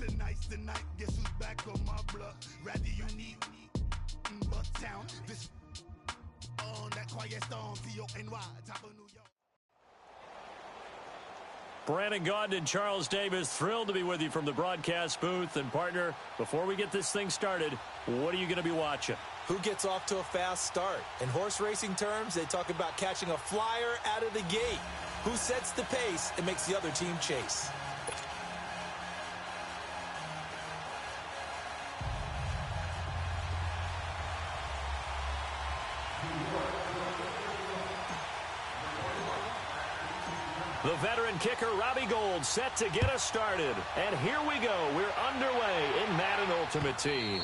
Tonight's the night, guess who's back on my block? Rather unique, Bucktown. This on that quiet storm, C-O-N-Y, top of New York. Brandon Gaudin and Charles Davis, thrilled to be with you from the broadcast booth. And, partner, before we get this thing started, what are you going to be watching? Who gets off to a fast start? In horse racing terms, they talk about catching a flyer out of the gate. Who sets the pace and makes the other team chase? The veteran kicker, Robbie Gould, set to get us started. And here we go. We're underway in Madden Ultimate Team.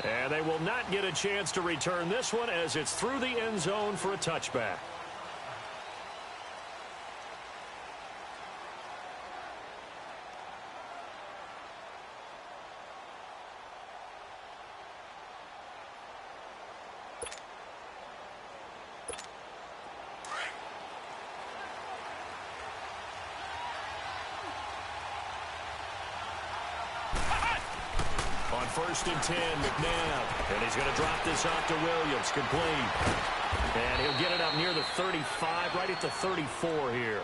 And they will not get a chance to return this one as it's through the end zone for a touchback. First and 10, McNabb. And he's going to drop this off to Williams, complete. And he'll get it up near the 35, right at the 34 here.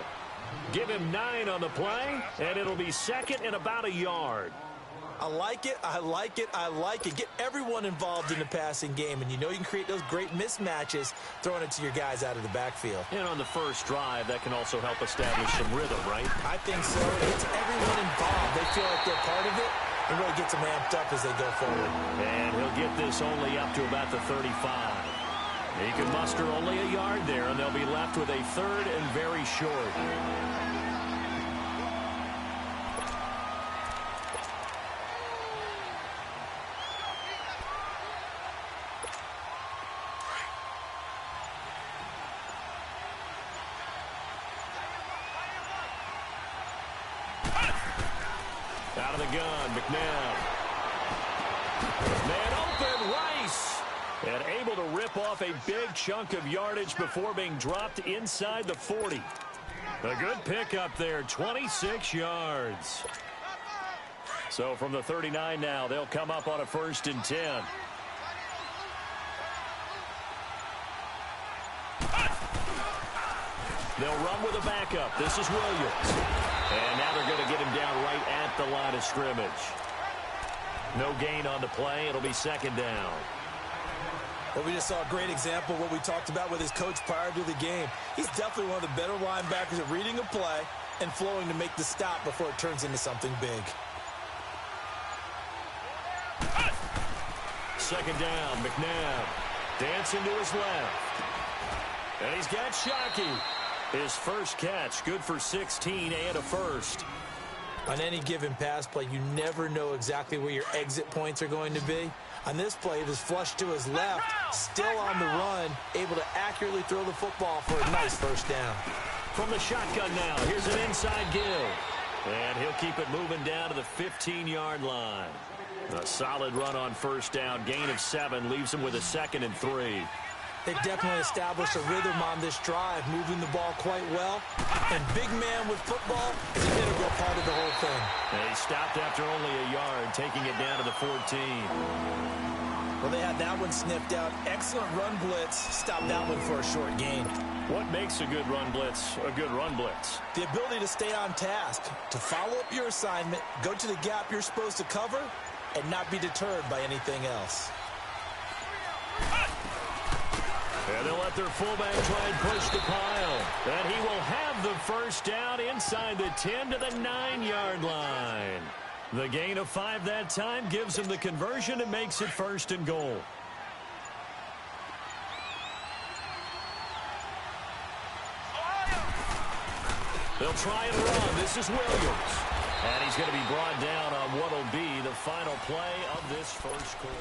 Give him 9 on the play, and it'll be second and about a yard. I like it, I like it, I like it. Get everyone involved in the passing game, and you know you can create those great mismatches throwing it to your guys out of the backfield. And on the first drive, that can also help establish some rhythm, right? I think so. It's everyone involved. They feel like they're part of it. It really gets them amped up as they go forward. And he'll get this only up to about the 35. He can muster only a yard there, and they'll be left with a third and very short. Out of the gun, McNabb. Man open, Rice. And able to rip off a big chunk of yardage before being dropped inside the 40. A good pickup there, 26 yards. So from the 39 now, they'll come up on a first and 10. They'll run with a backup. This is Williams. And now they're going to get him down right at the line of scrimmage. No gain on the play. It'll be second down. Well, we just saw a great example of what we talked about with his coach prior to the game. He's definitely one of the better linebackers at reading a play and flowing to make the stop before it turns into something big. Second down, McNabb. Dancing to his left. And he's got Shockey. His first catch, good for 16 and a first. On any given pass play, you never know exactly where your exit points are going to be. On this play, it was flushed to his left, still on the run, able to accurately throw the football for a nice first down. From the shotgun now, here's an inside give. And he'll keep it moving down to the 15-yard line. A solid run on first down, gain of 7, leaves him with a 2nd and 3. They've definitely established a rhythm on this drive, moving the ball quite well. And big man with football is an integral part of the whole thing. And he stopped after only a yard, taking it down to the 14. Well, they had that one sniffed out. Excellent run blitz. Stopped that one for a short gain. What makes a good run blitz a good run blitz? The ability to stay on task, to follow up your assignment, go to the gap you're supposed to cover, and not be deterred by anything else. And they'll let their fullback try and push the pile. And he will have the first down inside the 10 to the 9-yard line. The gain of 5 that time gives him the conversion and makes it first and goal. They'll try and run. This is Williams. And he's going to be brought down on what will be the final play of this first quarter.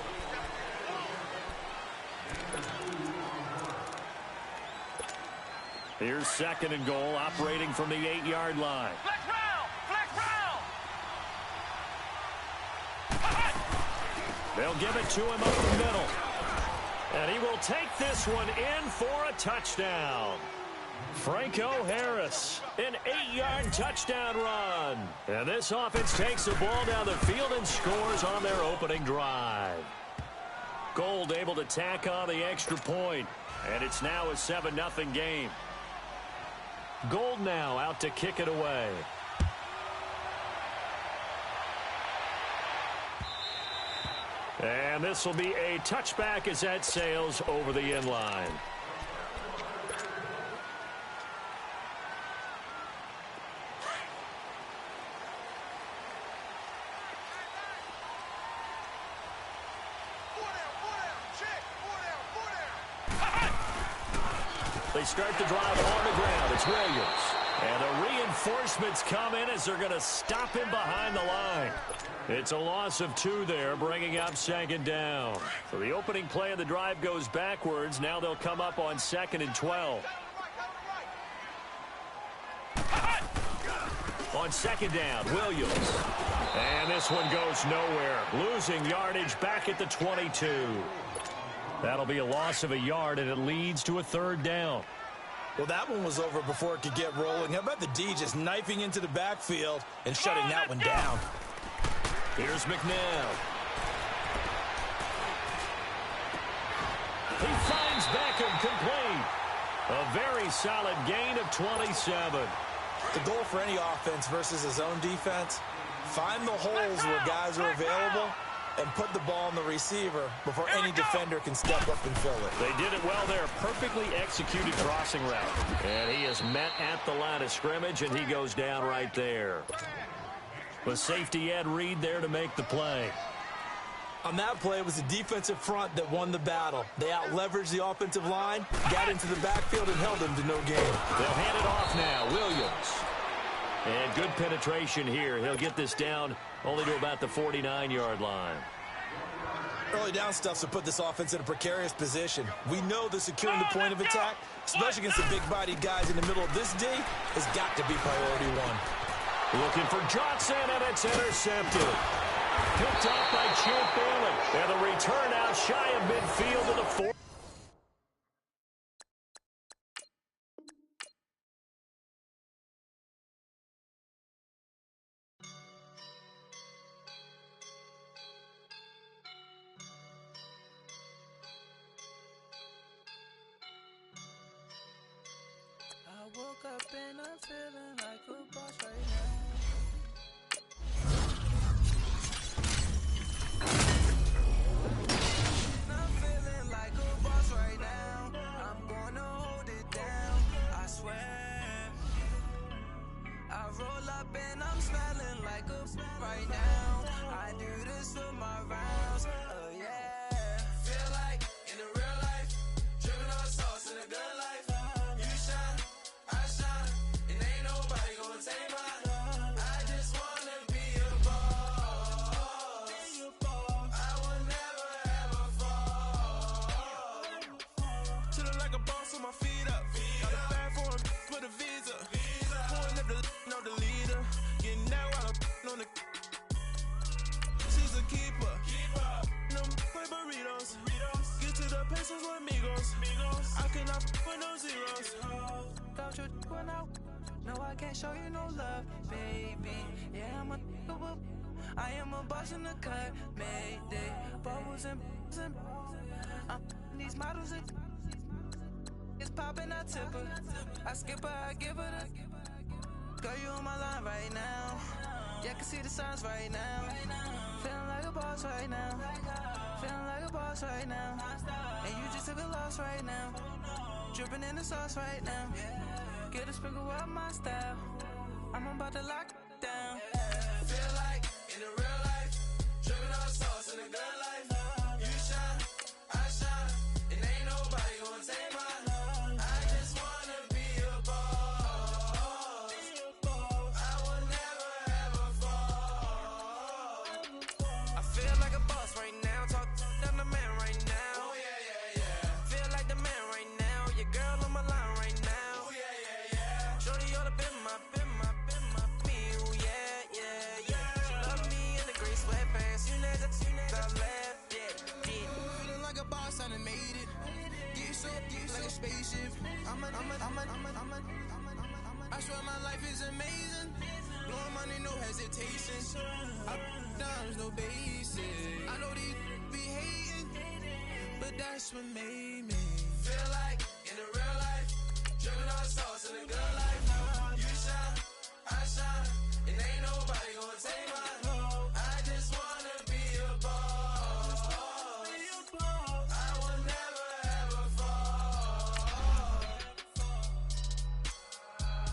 Here's second and goal, operating from the 8-yard line. Flex round! They'll give it to him up the middle. And he will take this one in for a touchdown. Franco Harris, an 8-yard touchdown run. And this offense takes the ball down the field and scores on their opening drive. Gold able to tack on the extra point, and it's now a 7-0 game. Gold now out to kick it away. And this will be a touchback as that sails over the end line. They start the drive on the ground. It's Williams. And the reinforcements come in as they're going to stop him behind the line. It's a loss of 2 there, bringing up 2nd down. So the opening play of the drive goes backwards. Now they'll come up on 2nd and 12. On 2nd down, Williams. And this one goes nowhere. Losing yardage back at the 22. That'll be a loss of a yard, and it leads to a 3rd down. Well, that one was over before it could get rolling. How about the D just knifing into the backfield and shutting that one down? Here's McNabb. He finds Beckham complete. A very solid gain of 27. The goal for any offense versus a zone defense, find the holes where guys are available and put the ball on the receiver before any defender can step up and fill it. They did it well there. Perfectly executed crossing route. And he is met at the line of scrimmage, and he goes down right there. The safety Ed Reed there to make the play. On that play, it was the defensive front that won the battle. They out-leveraged the offensive line, got into the backfield, and held them to no gain. They'll hand it off now. Williams. And good penetration here. He'll get this down only to about the 49-yard line. Early down stuff's to put this offense in a precarious position. We know that securing the point of attack, especially against the big-bodied guys in the middle of this D, has got to be priority 1. Looking for Johnson, and it's intercepted. Picked off by Champ Bailey. And the return out shy of midfield to the 4. I woke up and I'm feeling like a boss right now. I'm feeling like a boss right now. I'm gonna hold it down, I swear. I roll up and I'm smelling like a right now. I do this for my rounds, oh yeah. Feel like in the real life, dripping on sauce in a good life. You shine, I shine, and ain't nobody gonna take mine. I just wanna be a boss. I will never ever fall. Chillin' like a boss with my feet up. Got a bag for him with a visa. Pulling up the know the leader. Getting that while I'm on the. She's a keeper. No play burritos. Get to the pesos with amigos. I cannot with no zeros. Don't you when no, I can't show you no love, baby. Yeah, I am a boss in the cut, Mayday. Bubbles and these models it's popping, I tip her. I skip her, I give her the. Girl, you on my line right now. Yeah, I can see the signs right now. Feeling like a boss right now. Feeling like a boss right now. And you just took a loss right now. Dripping in the sauce right now. Get a sprinkle up my style. I'm about to lock it down. Feel like in the real life, dripping on sauce in a good life. You shine, I shine, and ain't nobody gonna take mine. I just wanna be a boss. I will never ever fall. I feel like a boss right now. Talk to the man right now. Oh yeah. Feel like the man right now. Your girl on my line right now. Oh yeah. Shorty oughta been my me. Oh yeah. spaceship. I swear my life is amazing. Blowing money, no hesitation. Dimes, no basic. I know these be hating, but that's what made me feel like in the real life. Dripping on sauce in the good life. You shine, I shine, and ain't nobody gonna take mine. I just wanna be a boss. I will never ever fall.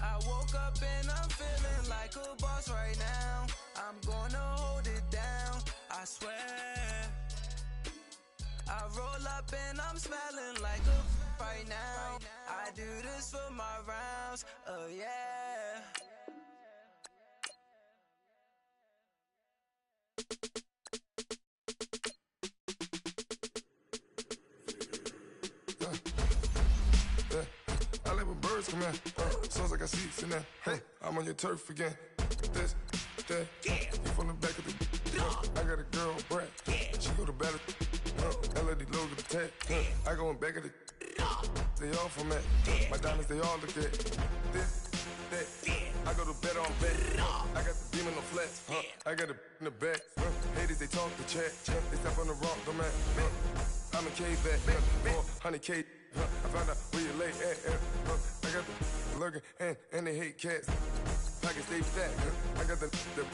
I woke up and I'm feeling like a boss right now. I'm gonna hold it down, I swear. I roll up and I'm smelling like a right now. I do this for my rounds, oh yeah. I live with birds come in. Sounds like I seats in there. Hey, I'm on your turf again. This, that, you from the back of the. I got a girl, Brad. She go to battle. LED logo the tag. I go in back of the. They all from that. My diamonds, they all look at. This, that. I go to bed on bed. I got the demon on flats. I got it in the back. Haters, they talk the chat. They step on the rock, don't matter. I'm a cave back. 400K. I found out where you lay at. I got the lurking and they hate cats. Pockets stay fat. I got the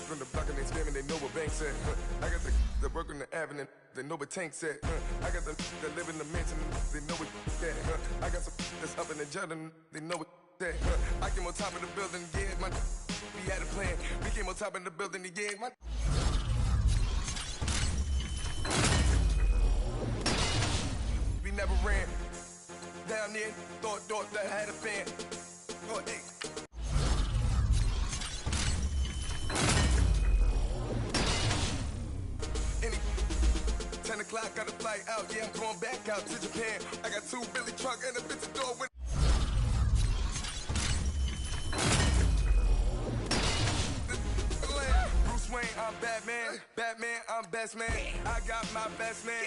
from the block and they scamming, they know what banks at. I got the work on the avenue, they know what tanks at. I got the that live in the mansion, they know what that. I got some that's up in the jet and they know what that. I came on top of the building, yeah, my we had a plan. We came on top of the building, yeah, my. We never ran. Down there, thought that I had a fan. Oh, hey. Any 10 o'clock, got a flight out. Yeah, I'm going back out to Japan. I got 2 Billy truck and a bitch door with. Bruce Wayne, I'm Batman. Batman, I'm best man. I got my best man.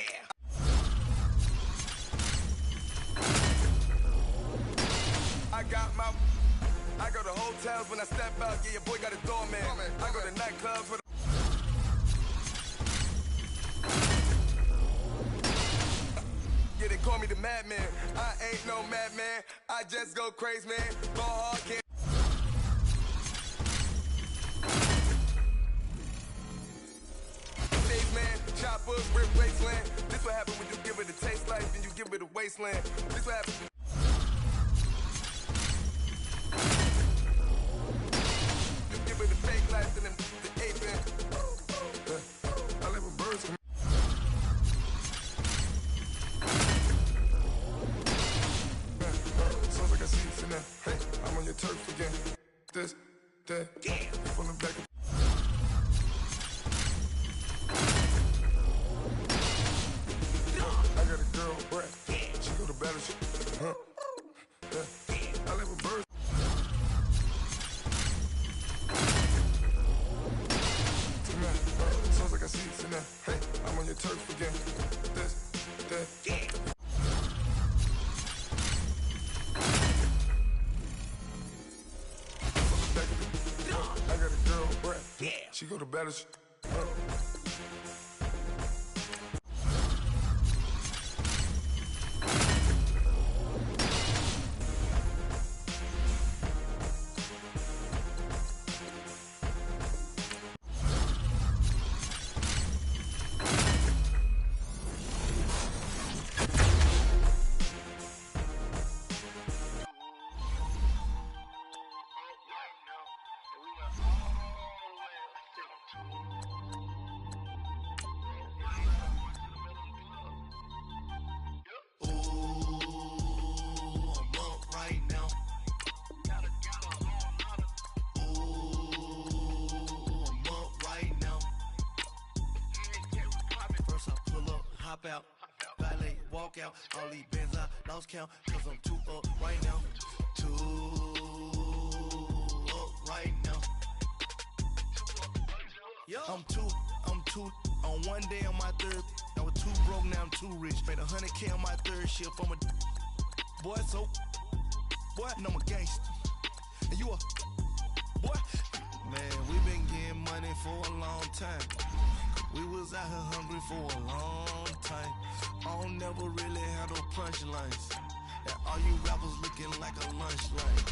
I go to hotels when I step out, yeah, your boy got a doorman. I go to nightclubs with yeah, they call me the madman. I ain't no madman, I just go crazy, man. Go hard, can't. Days, man, choppers, rip wasteland. This what happen when you give it a taste life and you give it a wasteland. This what happen. With the fake life and the aping. I live with birds. Sounds like I see in there. Hey, I'm on your turf again. This, that, from the back. I got a girl, Brad. She go to battle. I live with birds. Sounds like I see in there. Hey, I'm on your turf again. This, that. I got a girl, Brad. She go to battle. Out, valet, walk out, all these bins I lost count, cause I'm too up right now, too up right now. I'm too on one day on my third, I was too broke, now I'm too rich, made 100K on my third shift, I'm a boy, so, boy, and I'm a gangster. And you a, boy, man, we been getting money for a long time. We was out here hungry for a long time. I don't never really have no punchlines. And all you rappers looking like a lunch line.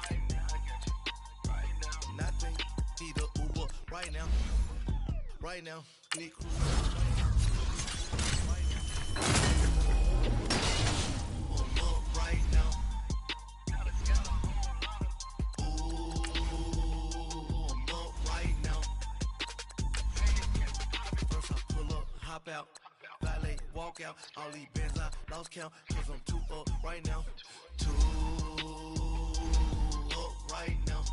Right now, I got you. Right now, nothing. Need a Uber right now. Right now, need cruise. Right now. I'm up right now. Ooh, I'm up right now. First I pull up, hop out. Valet, walk out. All these bands I lost count. Cause I'm too up right now. Too up right now.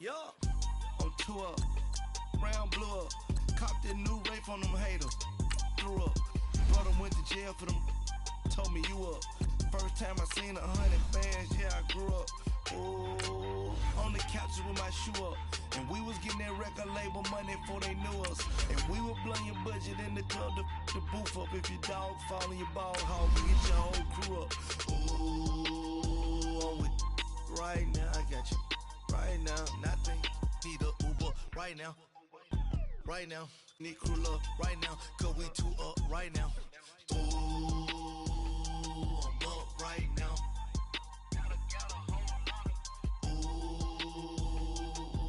Yo, I'm too up. Round blew up. Copped that new rape on them haters. Threw up. Brother went to jail for them. Told me you up. First time I seen 100 fans, yeah, I grew up. Ooh, on the couches with my shoe up. And we was getting that record label money before they knew us. And we were blowing your budget in the club to boof up. If your dog fall in your ball hog, you get your whole crew up. Ooh, I'm with right now, I got you. Right now, nothing. Need a Uber right now. Right now, need crew love right now. Cause we too up right now. Ooh, I'm up right now. Ooh,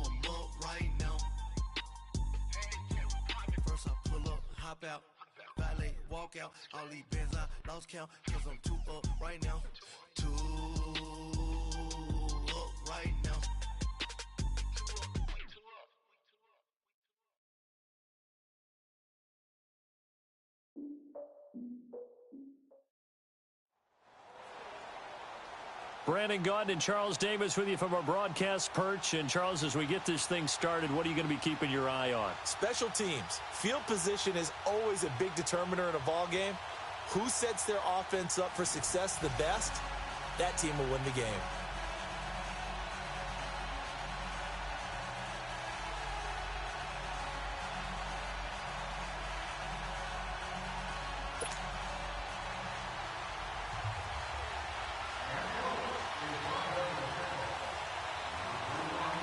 I'm up right now. First I pull up, hop out. Valet, walk out. All these bands I lost count. Cause I'm too up right now. Too up right now. Brandon Gaudin and Charles Davis with you from our broadcast perch. And, Charles, as we get this thing started, what are you going to be keeping your eye on? Special teams. Field position is always a big determiner in a ball game. Who sets their offense up for success the best? That team will win the game.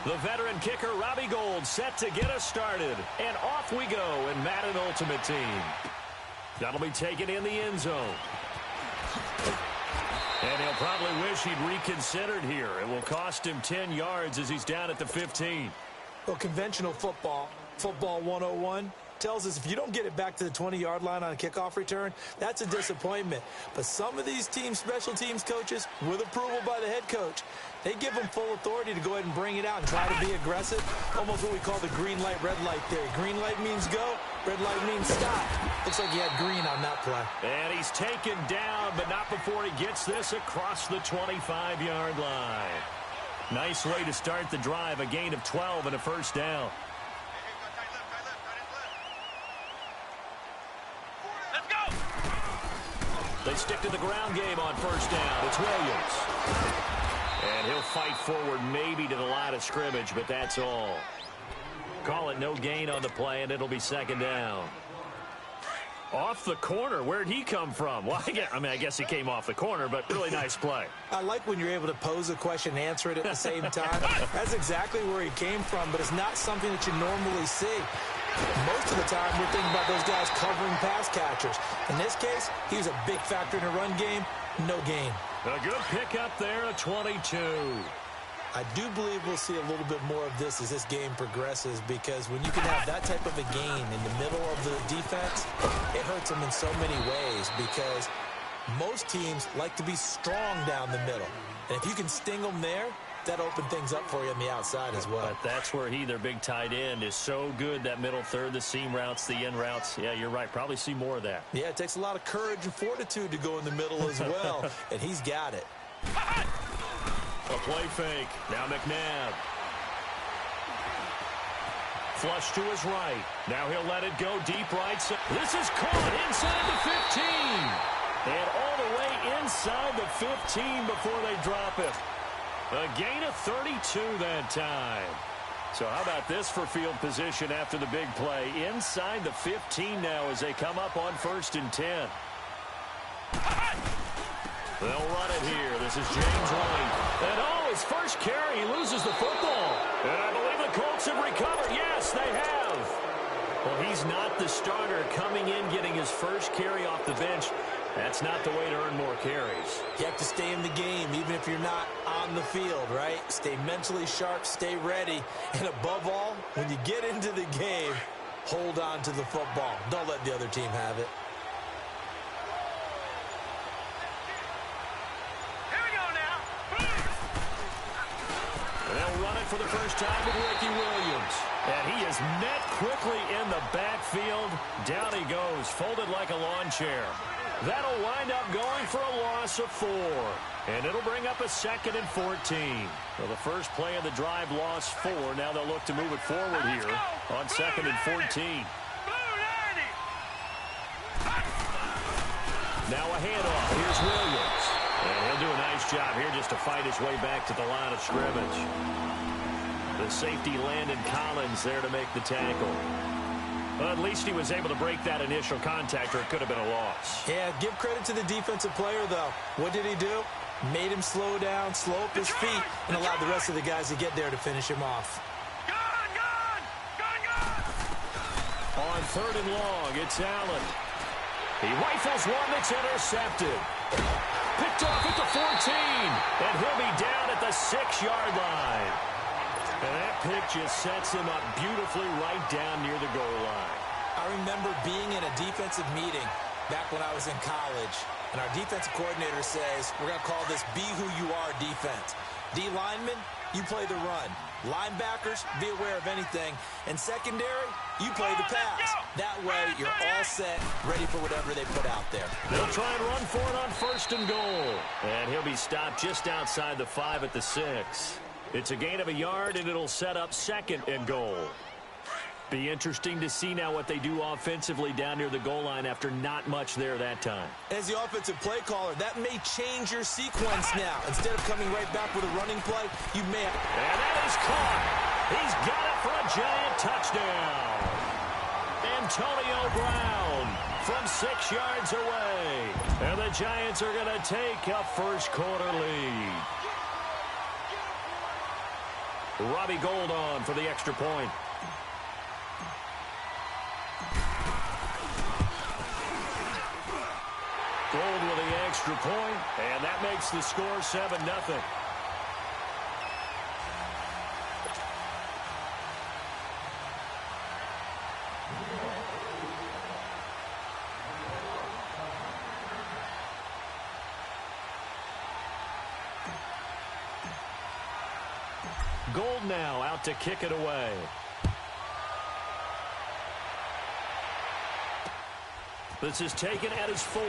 The veteran kicker, Robbie Gould, set to get us started. And off we go in Madden Ultimate Team. That'll be taken in the end zone. And he'll probably wish he'd reconsidered here. It will cost him 10 yards as he's down at the 15. Well, conventional football 101, tells us if you don't get it back to the 20-yard line on a kickoff return, that's a disappointment. But some of these team special teams coaches, with approval by the head coach, they give them full authority to go ahead and bring it out and try to be aggressive. Almost what we call the green light, red light theory. Green light means go, red light means stop. Looks like he had green on that play. And he's taken down, but not before he gets this across the 25-yard line. Nice way to start the drive, a gain of 12 and a first down. Let's go! They stick to the ground game on first down. It's Williams. And he'll fight forward maybe to the line of scrimmage, but that's all. Call it no gain on the play, and it'll be second down. Off the corner. Where'd he come from? Well, I guess he came off the corner, but really nice play. I like when you're able to pose a question and answer it at the same time. That's exactly where he came from, but it's not something that you normally see. Most of the time, we're thinking about those guys covering pass catchers. In this case, he was a big factor in the run game. No gain. A good pickup there, a 22. I do believe we'll see a little bit more of this as this game progresses, because when you can have that type of a gain in the middle of the defense, it hurts them in so many ways, because most teams like to be strong down the middle. And if you can sting them there, that open things up for you on the outside as well. But that's where their big tight end, is so good, that middle third, the seam routes, the end routes. Yeah, you're right. Probably see more of that. Yeah, it takes a lot of courage and fortitude to go in the middle as well, and he's got it. A play fake. Now McNabb. Flush to his right. Now he'll let it go deep right side. This is caught inside the 15. And all the way inside the 15 before they drop it. A gain of 32 that time. So how about this for field position after the big play? Inside the 15 now as they come up on 1st and 10. They'll run it here. This is James Wayne. And his first carry, he loses the football. And I believe the Colts have recovered. Yes, they have. Well, he's not the starter coming in, getting his first carry off the bench. That's not the way to earn more carries. You have to stay in the game, even if you're not on the field, right? Stay mentally sharp, stay ready. And above all, when you get into the game, hold on to the football. Don't let the other team have it. For the first time with Ricky Williams. And he is met quickly in the backfield. Down he goes, folded like a lawn chair. That'll wind up going for a loss of 4. And it'll bring up a 2nd and 14. Well, the first play of the drive lost 4. Now they'll look to move it forward here on 2nd and 14. Now a handoff. Here's Williams. And he'll do a nice job here just to fight his way back to the line of scrimmage. The safety Landon Collins there to make the tackle. Well, at least he was able to break that initial contact, or it could have been a loss. Yeah, give credit to the defensive player, though. What did he do? Made him slow down, slow up his feet, and allowed the rest of the guys to get there to finish him off. On 3rd and long, it's Allen. He rifles one that's intercepted. Picked off at the 14, and he'll be down at the 6-yard line. And that pick just sets him up beautifully right down near the goal line. I remember being in a defensive meeting back when I was in college, and our defensive coordinator says, we're going to call this be who you are defense. D linemen, you play the run. Linebackers, be aware of anything. And secondary, you play the pass. That way, you're all set, ready for whatever they put out there. They'll try and run for it on 1st and goal. And he'll be stopped just outside the 5 at the 6. It's a gain of a yard, and it'll set up 2nd and goal. Be interesting to see now what they do offensively down near the goal line after not much there that time. As the offensive play caller, that may change your sequence now. Instead of coming right back with a running play, you may have... And that is caught. He's got it for a giant touchdown. Antonio Brown from 6 yards away. And the Giants are going to take a first-quarter lead. Robbie Gould on for the extra point. Gould with the extra point, and that makes the score 7-0. Gould now out to kick it away. This is taken at his 4.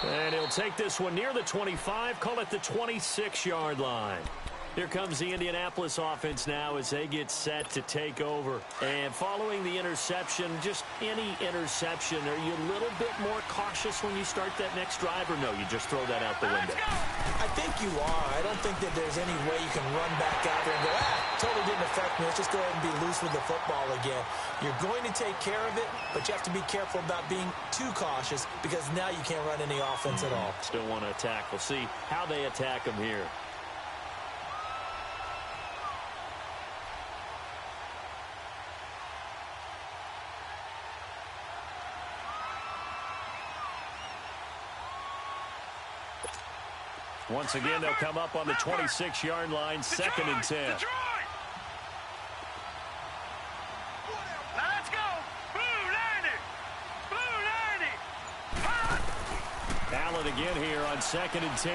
And he'll take this one near the 25, call it the 26-yard line. Here comes the Indianapolis offense now as they get set to take over. And following the interception, just any interception, are you a little bit more cautious when you start that next drive, or no, you just throw that out the window? I think you are. I don't think that there's any way you can run back out there and go, totally didn't affect me. Let's just go ahead and be loose with the football again. You're going to take care of it, but you have to be careful about being too cautious because now you can't run any offense at all. Still want to attack. We'll see how they attack them here. Once again, they'll come up on the 26-yard line, 2nd and 10. Now let's go. Blue 90. Blue 90. Allen again here on 2nd and 10.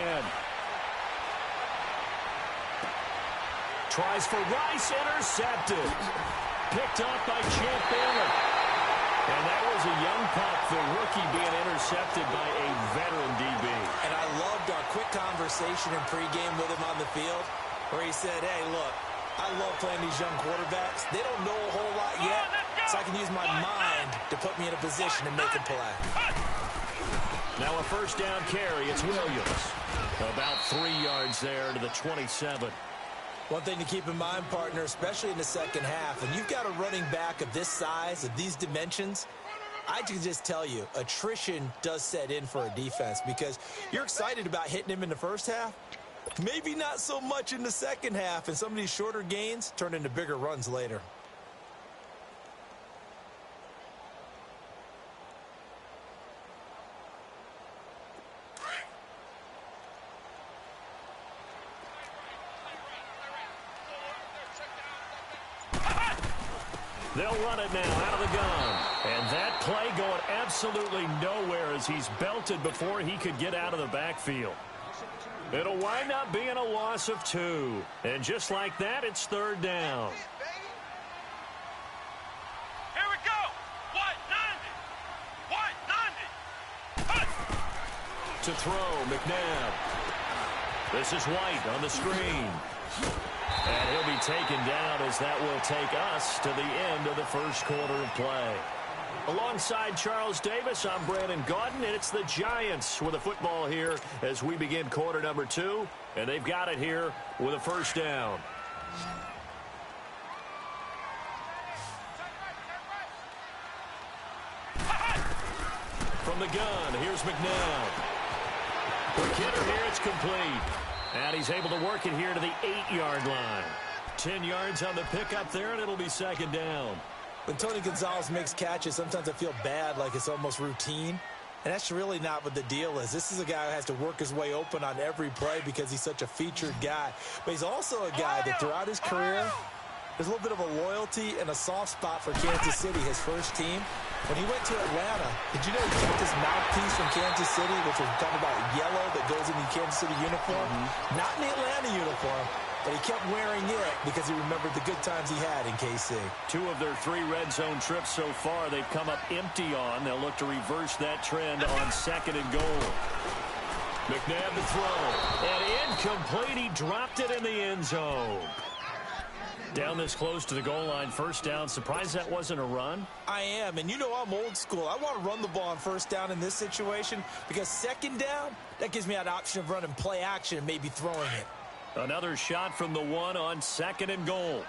Tries for Rice, intercepted. Picked up by Champ Bailey. And that was a young pup, the rookie being intercepted by a veteran DB. And I loved our quick conversation in pregame with him on the field where he said, hey, look, I love playing these young quarterbacks. They don't know a whole lot yet, so I can use my mind to put me in a position to make a play. Now a first down carry. It's Williams. About 3 yards there to the 27. One thing to keep in mind, partner, especially in the second half, when you've got a running back of this size, of these dimensions, I can just tell you, attrition does set in for a defense because you're excited about hitting him in the first half. Maybe not so much in the second half, and some of these shorter gains turn into bigger runs later. They'll run it now out of the gun. And that play going absolutely nowhere as he's belted before he could get out of the backfield. It'll wind up being a loss of 2. And just like that, it's third down. Here we go. White 90. White 90. To throw, McNabb. This is White on the screen. And he'll be taken down as that will take us to the end of the first quarter of play. Alongside Charles Davis, I'm Brandon Gaudin, and it's the Giants with a football here as we begin quarter number 2. And they've got it here with a first down. From the gun, here's McNabb. For Kidder here, it's complete. And he's able to work it here to the 8-yard line. 10 yards on the pickup there, and it'll be second down. When Tony Gonzalez makes catches, sometimes I feel bad, like it's almost routine. And that's really not what the deal is. This is a guy who has to work his way open on every play because he's such a featured guy. But he's also a guy that throughout his career, there's a little bit of a loyalty and a soft spot for Kansas City, his first team. When he went to Atlanta, did you know he kept his mouthpiece from Kansas City, which was talking about yellow that goes in the Kansas City uniform? Not in the Atlanta uniform, but he kept wearing it because he remembered the good times he had in KC. 2 of their 3 red zone trips so far, they've come up empty on. They'll look to reverse that trend on second and goal. McNabb to throw. And incomplete. He dropped it in the end zone. Down this close to the goal line, first down. Surprised that wasn't a run? I am, and you know I'm old school. I want to run the ball on first down in this situation because second down, that gives me an option of running play action and maybe throwing it. Another shot from the 1 on second and goal.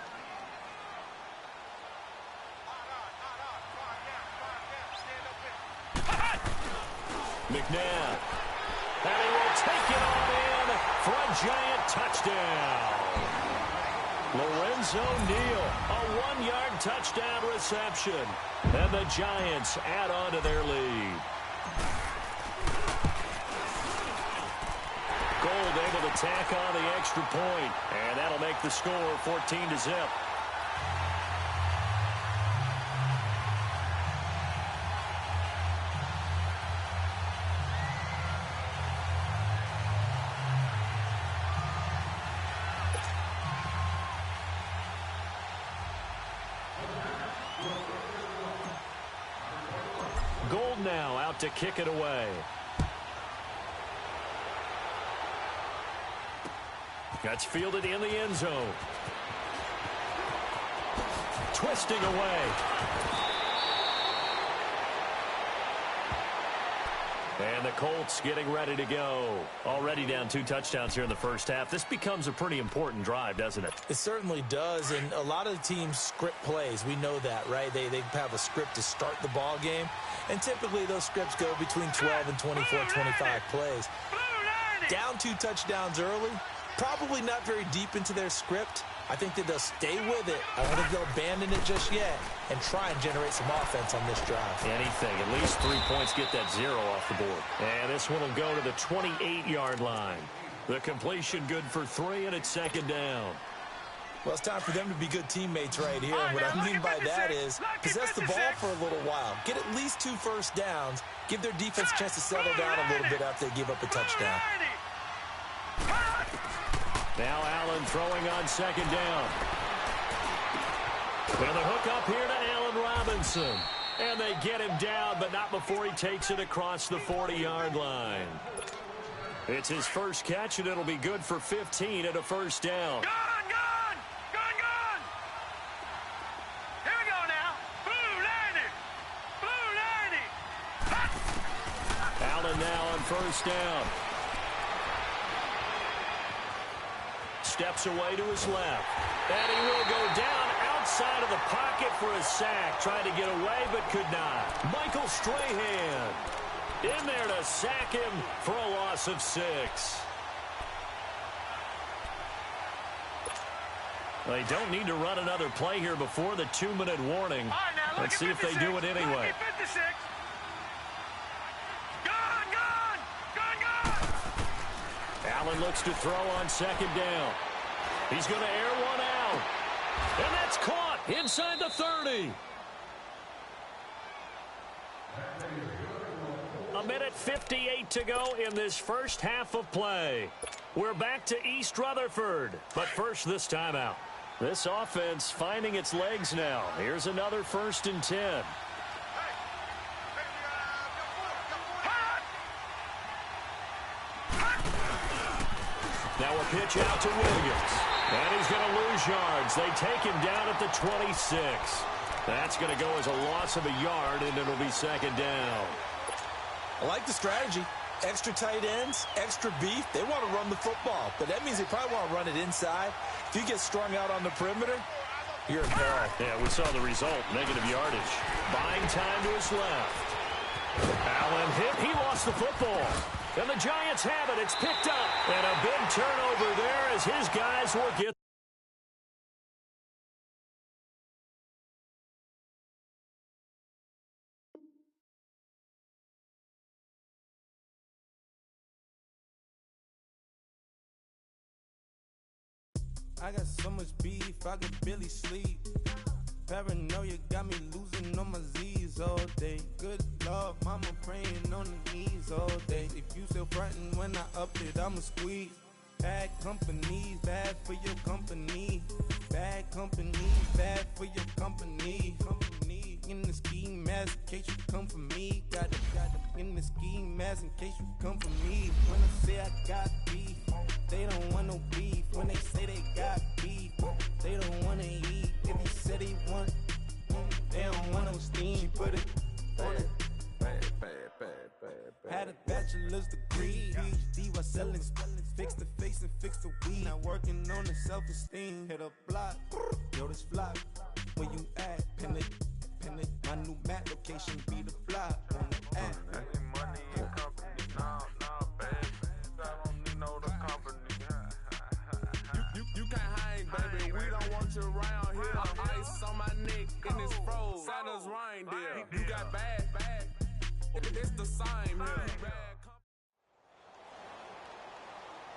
McNabb. And he will take it on in for a Giant touchdown. Lorenzo Neal, a 1-yard touchdown reception. And the Giants add on to their lead. Gold able to tack on the extra point, and that'll make the score 14-0. Gold now out to kick it away. That's fielded in the end zone. Twisting away. And the Colts getting ready to go. Already down 2 touchdowns here in the first half. This becomes a pretty important drive, doesn't it? It certainly does, and a lot of teams script plays. We know that, right? They have a script to start the ball game, and typically those scripts go between 12 and 24, 25 plays. Down 2 touchdowns early, probably not very deep into their script. I think that they'll stay with it. I don't think they'll abandon it just yet and try and generate some offense on this drive. Anything. At least 3 points, get that 0 off the board. And this one will go to the 28-yard line. The completion good for 3, and it's second down. Well, it's time for them to be good teammates right here. And what I mean by that is possess the ball for a little while. Get at least 2 first downs. Give their defense a chance to settle down a little bit after they give up a touchdown. Now Allen throwing on second down. And the hook up here to Allen Robinson. And they get him down, but not before he takes it across the 40-yard line. It's his first catch, and it'll be good for 15 at a first down. Gone! Here we go now. Blue 90. Allen now on first down. steps away to his left. And he will go down outside of the pocket for a sack. Tried to get away, but could not. Michael Strahan in there to sack him for a loss of 6. They don't need to run another play here before the 2-minute warning. Let's see if they do it anyway. Allen looks to throw on 2nd down. He's going to air one out. And that's caught inside the 30. 1:58 to go in this first half of play. We're back to East Rutherford. But first, this timeout. This offense finding its legs now. Here's another 1st and 10. Now a pitch out to Williams. And he's going to lose yards. They take him down at the 26. That's going to go as a loss of a yard, and it'll be 2nd down. I like the strategy. Extra tight ends, extra beef. They want to run the football, but that means they probably want to run it inside. If you get strung out on the perimeter, you're in peril. Yeah, we saw the result, negative yardage. Buying time to his left. Allen hit. He lost the football. And the Giants have it. It's picked up. And a big turnover there as his guys will get. I got so much beef, I could barely sleep. Paranoia got me losing on my Z's all day. Good Lord, mama praying on the knees all day. If you still frontin' when I up it, I'ma squeeze. Bad companies, bad for your company. Bad companies, bad for your company. In the ski mask in case you come for me. Got it in the ski mask in case you come for me. When I say I got beef, they don't want no beef. When they say they got beef, they don't want to eat. If you said they want, they don't want no steam. Put it on it. Had a bachelor's degree, PhD while selling, fix the face and fix the weed. Now working on the self-esteem. Hit a block, yo this flop. Where you at? Pin it. My new map location be the flop on the app. Money and company, no, baby. I don't need no the company. You can't hang, baby. We don't want you around here. Ice on my neck and it's froze. Santa's reindeer. You got bad. It's the same here.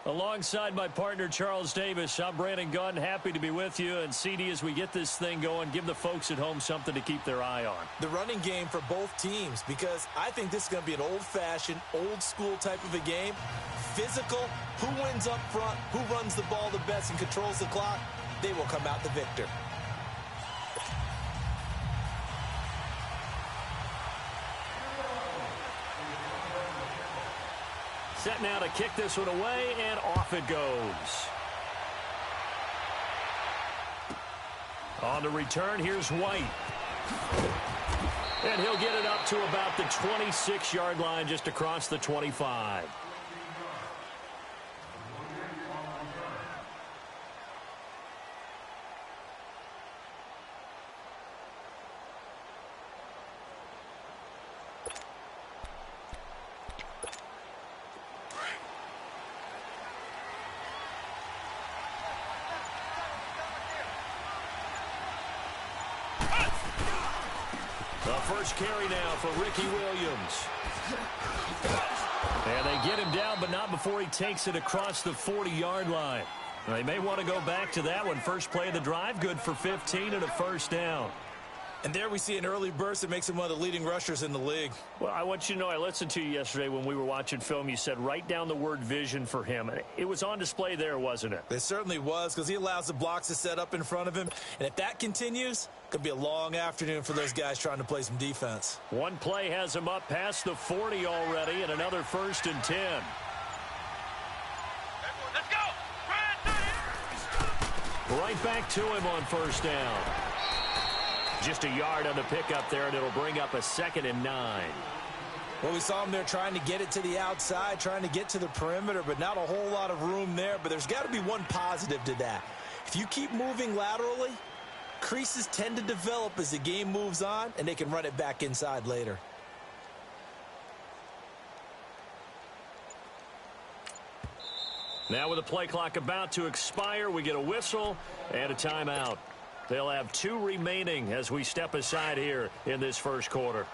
Alongside my partner, Charles Davis, I'm Brandon Gunn. Happy to be with you. And, CD, as we get this thing going, give the folks at home something to keep their eye on. The running game for both teams, because I think this is going to be an old-fashioned, old-school type of a game. Physical, who wins up front, who runs the ball the best and controls the clock, they will come out the victor. Set now to kick this one away, and off it goes. On the return, here's White. And he'll get it up to about the 26-yard line, just across the 25. First carry now for Ricky Williams. And they get him down, but not before he takes it across the 40-yard line. They may want to go back to that one. First play of the drive, good for 15 and a first down. And there we see an early burst that makes him one of the leading rushers in the league. Well, I want you to know, I listened to you yesterday when we were watching film. You said write down the word vision for him. It was on display there, wasn't it? It certainly was, because he allows the blocks to set up in front of him. And if that continues, it could be a long afternoon for those guys trying to play some defense. One play has him up past the 40 already, and another 1st and 10. Let's go! Right back to him on first down. Just a yard on the pickup there, and it'll bring up a 2nd and 9. Well, we saw him there trying to get it to the outside, trying to get to the perimeter, but not a whole lot of room there. But there's got to be one positive to that. If you keep moving laterally, creases tend to develop as the game moves on, and they can run it back inside later. Now with the play clock about to expire, we get a whistle and a timeout. They'll have 2 remaining as we step aside here in this first quarter.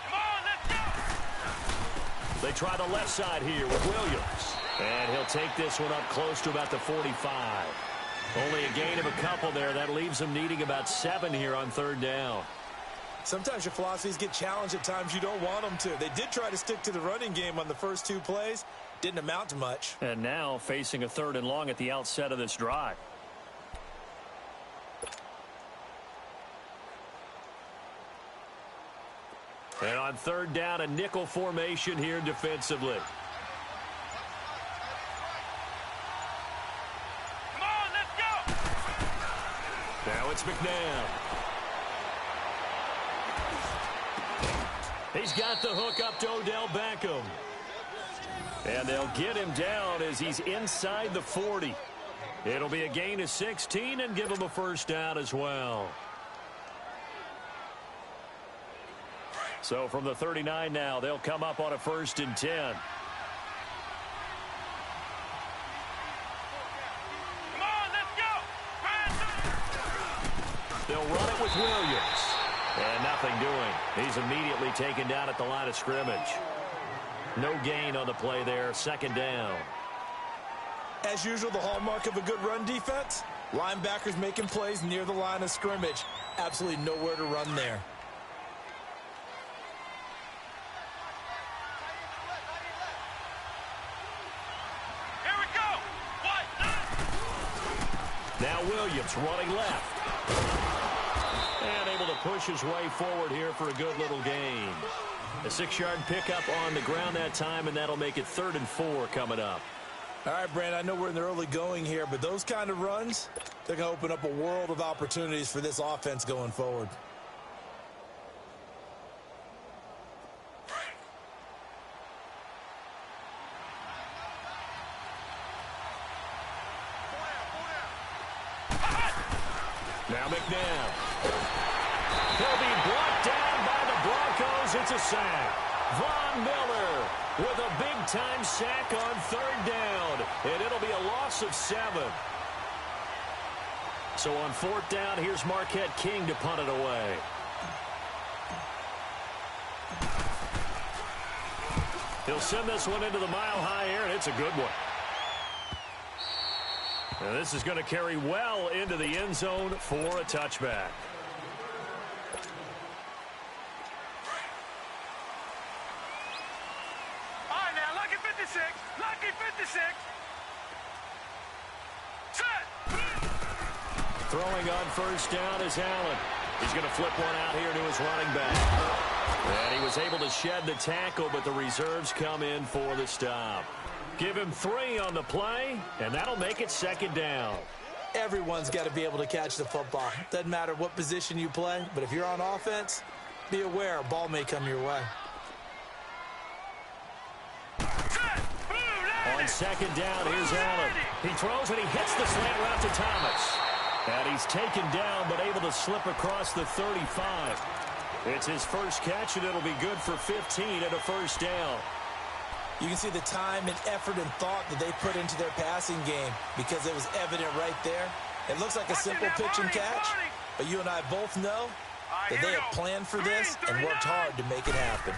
Come on, let's go! They try the left side here with Williams. And he'll take this one up close to about the 45. Only a gain of a couple there. That leaves him needing about 7 here on 3rd down. Sometimes your philosophies get challenged at times you don't want them to. They did try to stick to the running game on the first 2 plays. Didn't amount to much. And now facing a 3rd and long at the outset of this drive. And on 3rd down, a nickel formation here defensively. Come on, let's go! Now it's McNabb. He's got the hook up to Odell Beckham. And they'll get him down as he's inside the 40. It'll be a gain of 16 and give him a 1st down as well. So from the 39 now, they'll come up on a 1st and 10. Come on, let's go! They'll run it with Williams. And nothing doing. He's immediately taken down at the line of scrimmage. No gain on the play there. 2nd down. As usual, the hallmark of a good run defense, linebackers making plays near the line of scrimmage. Absolutely nowhere to run there. Here we go! Now Williams running left. And able to push his way forward here for a good little gain. A 6-yard pickup on the ground that time, and that'll make it 3rd and 4 coming up. All right, Brandon, I know we're in the early going here, but those kind of runs, they're going to open up a world of opportunities for this offense going forward. Now McNabb. He'll be brought down by the Broncos. It's a sack. Von Miller with a big-time sack on 3rd down. And it'll be a loss of 7. So on 4th down, here's Marquette King to punt it away. He'll send this one into the mile-high air, and it's a good one. And this is going to carry well into the end zone for a touchback. All right, now, lucky 56. Lucky 56. Set. Throwing on 1st down is Allen. He's going to flip one out here to his running back. And he was able to shed the tackle, but the reserves come in for the stop. Give him 3 on the play, and that'll make it 2nd down. Everyone's got to be able to catch the football. Doesn't matter what position you play, but if you're on offense, be aware a ball may come your way. On 2nd down, here's Allen. He throws and he hits the slant route to Thomas. And he's taken down but able to slip across the 35. It's his first catch, and it'll be good for 15 and a 1st down. You can see the time and effort and thought that they put into their passing game because it was evident right there. It looks like a simple pitch and catch, but you and I both know that they have planned for this and worked hard to make it happen.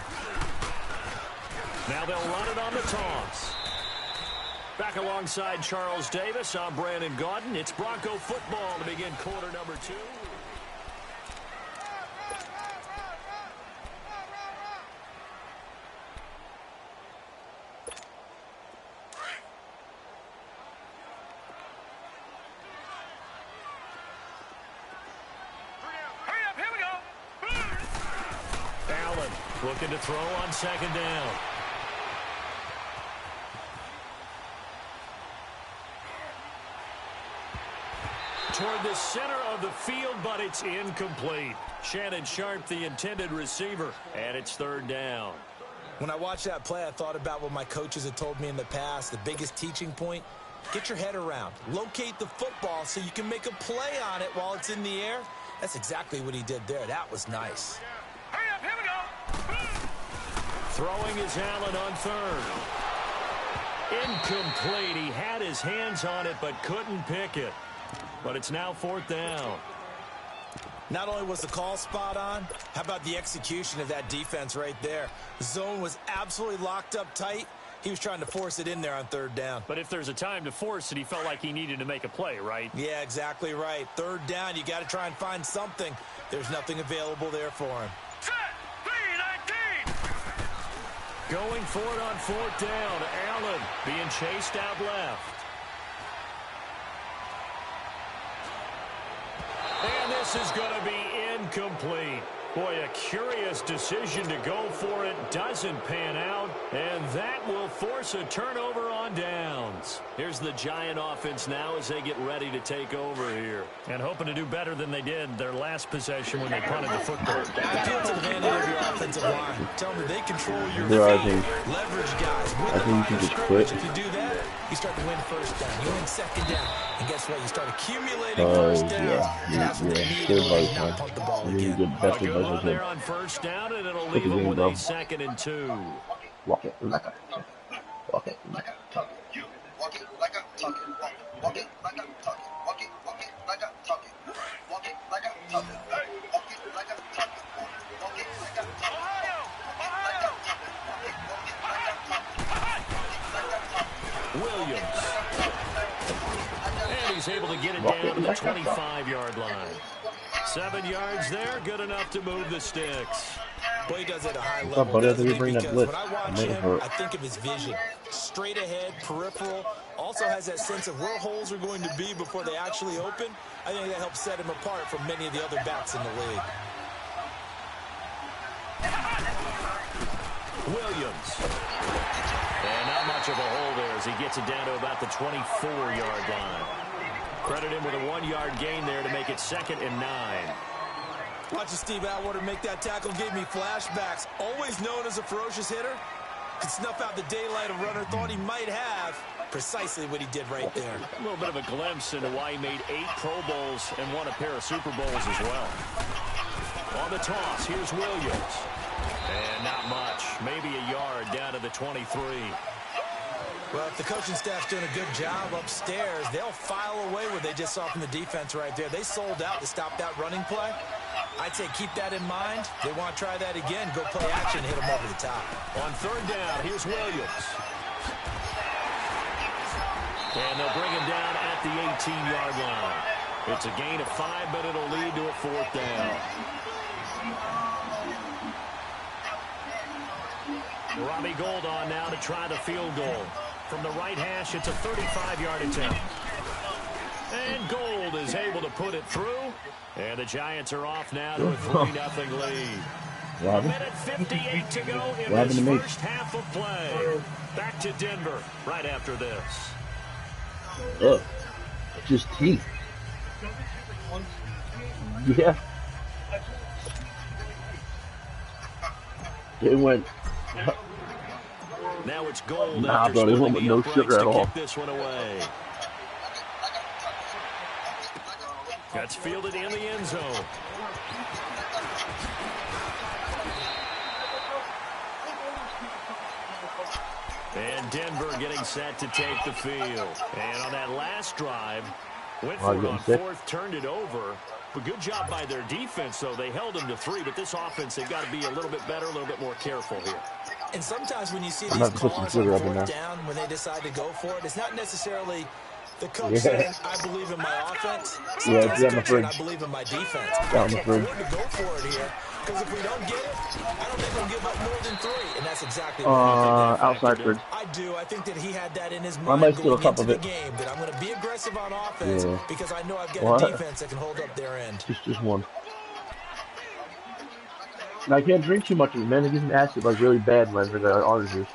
Now they'll run it on the toss. Back alongside Charles Davis, I'm Brandon Gaudin. It's Bronco football to begin quarter number 2. Looking to throw on 2nd down. toward the center of the field, but it's incomplete. Shannon Sharp, the intended receiver, and it's third down. When I watched that play, I thought about what my coaches had told me in the past. The biggest teaching point, get your head around. Locate the football so you can make a play on it while it's in the air. That's exactly what he did there. That was nice. Hurry up, here we go. Throwing is Allen on third. Incomplete. He had his hands on it but couldn't pick it. But it's now fourth down. Not only was the call spot on, how about the execution of that defense right there? The zone was absolutely locked up tight. He was trying to force it in there on third down. But if there's a time to force it, he felt like he needed to make a play, right? Yeah, exactly right. Third down, you got to try and find something. There's nothing available there for him. Set, 3-19. Going for it on fourth down. Allen being chased out left. And this is going to be incomplete. Boy, a curious decision to go for it. Doesn't pan out. And that will force a turnover on downs. Here's the Giant offense now as they get ready to take over here. And hoping to do better than they did their last possession when they punted the football. Appeal to the vanity of your offensive line. Tell them that they control your feet. Leverage guys. I think you can just quit. If you do that, you start to win first down. You win second down. And guess what? You start accumulating first downs. That's what they need to not punt the ball again. Go on there on first down, and it'll leave them with a 2nd and 2. Walk it like a talk. Walk it like a talk. Walk it like a talk. Walk it like a talk. Walk it like a talk. Walk it like a talk. Walk it like a talk. Walk it like a talk. Williams. And he's able to get it down to the 25-yard line. 7 yards there, good enough to move the sticks. Boy, he does it at a high What's level. up, buddy? I think we bring that blitz. When I watch him, I think of his vision. Straight ahead, peripheral. Also has that sense of where holes are going to be before they actually open. I think that helps set him apart from many of the other backs in the league. Williams. And not much of a hole there as he gets it down to about the 24-yard line. Credit him with a 1-yard gain there to make it 2nd and 9. Watching Steve Atwater make that tackle gave me flashbacks. Always known as a ferocious hitter, could snuff out the daylight a runner thought he might have. Precisely what he did right there. A little bit of a glimpse into why he made 8 Pro Bowls and won a pair of Super Bowls as well. On the toss, here's Williams. And not much. Maybe a yard down to the 23. Well, if the coaching staff's doing a good job upstairs, they'll file away what they just saw from the defense right there. They sold out to stop that running play. I'd say keep that in mind. They want to try that again. Go play action, hit them over the top. On third down, here's Williams. And they'll bring him down at the 18-yard line. It's a gain of 5, but it'll lead to a 4th down. Robbie Gould on now to try the field goal. From the right hash, it's a 35-yard attempt. And Gould is able to put it through. And the Giants are off now to a 3-0 lead. A minute 58 to go in this first half of play. Back to Denver right after this. Ugh. It's just teeth. Yeah. It went. Now it's Gould. Nah, bro, they went with no sugar at all. This one away. That's fielded in the end zone. And Denver getting set to take the field. And on that last drive, went for it on 4th, turned it over. But good job by their defense, though. They held them to 3, but this offense, they've got to be a little bit better, a little bit more careful here. And sometimes when you see these calls on 4th down, when they decide to go for it, it's not necessarily the coach saying, I believe in my offense. Yeah, it's my fridge. I believe in my defense. Yeah, I can't afford to go for it here, because if we don't get it, I don't think we'll give up more than 3. And that's exactly what outside fridge. I do. I think that he had that in his mind I might steal a cup of the it. game, that I'm going to be aggressive on offense because I know I've got a defense that can hold up their end. Just one. And I can't drink too much of it, man. It gives me acid like really bad when I drink orange juice.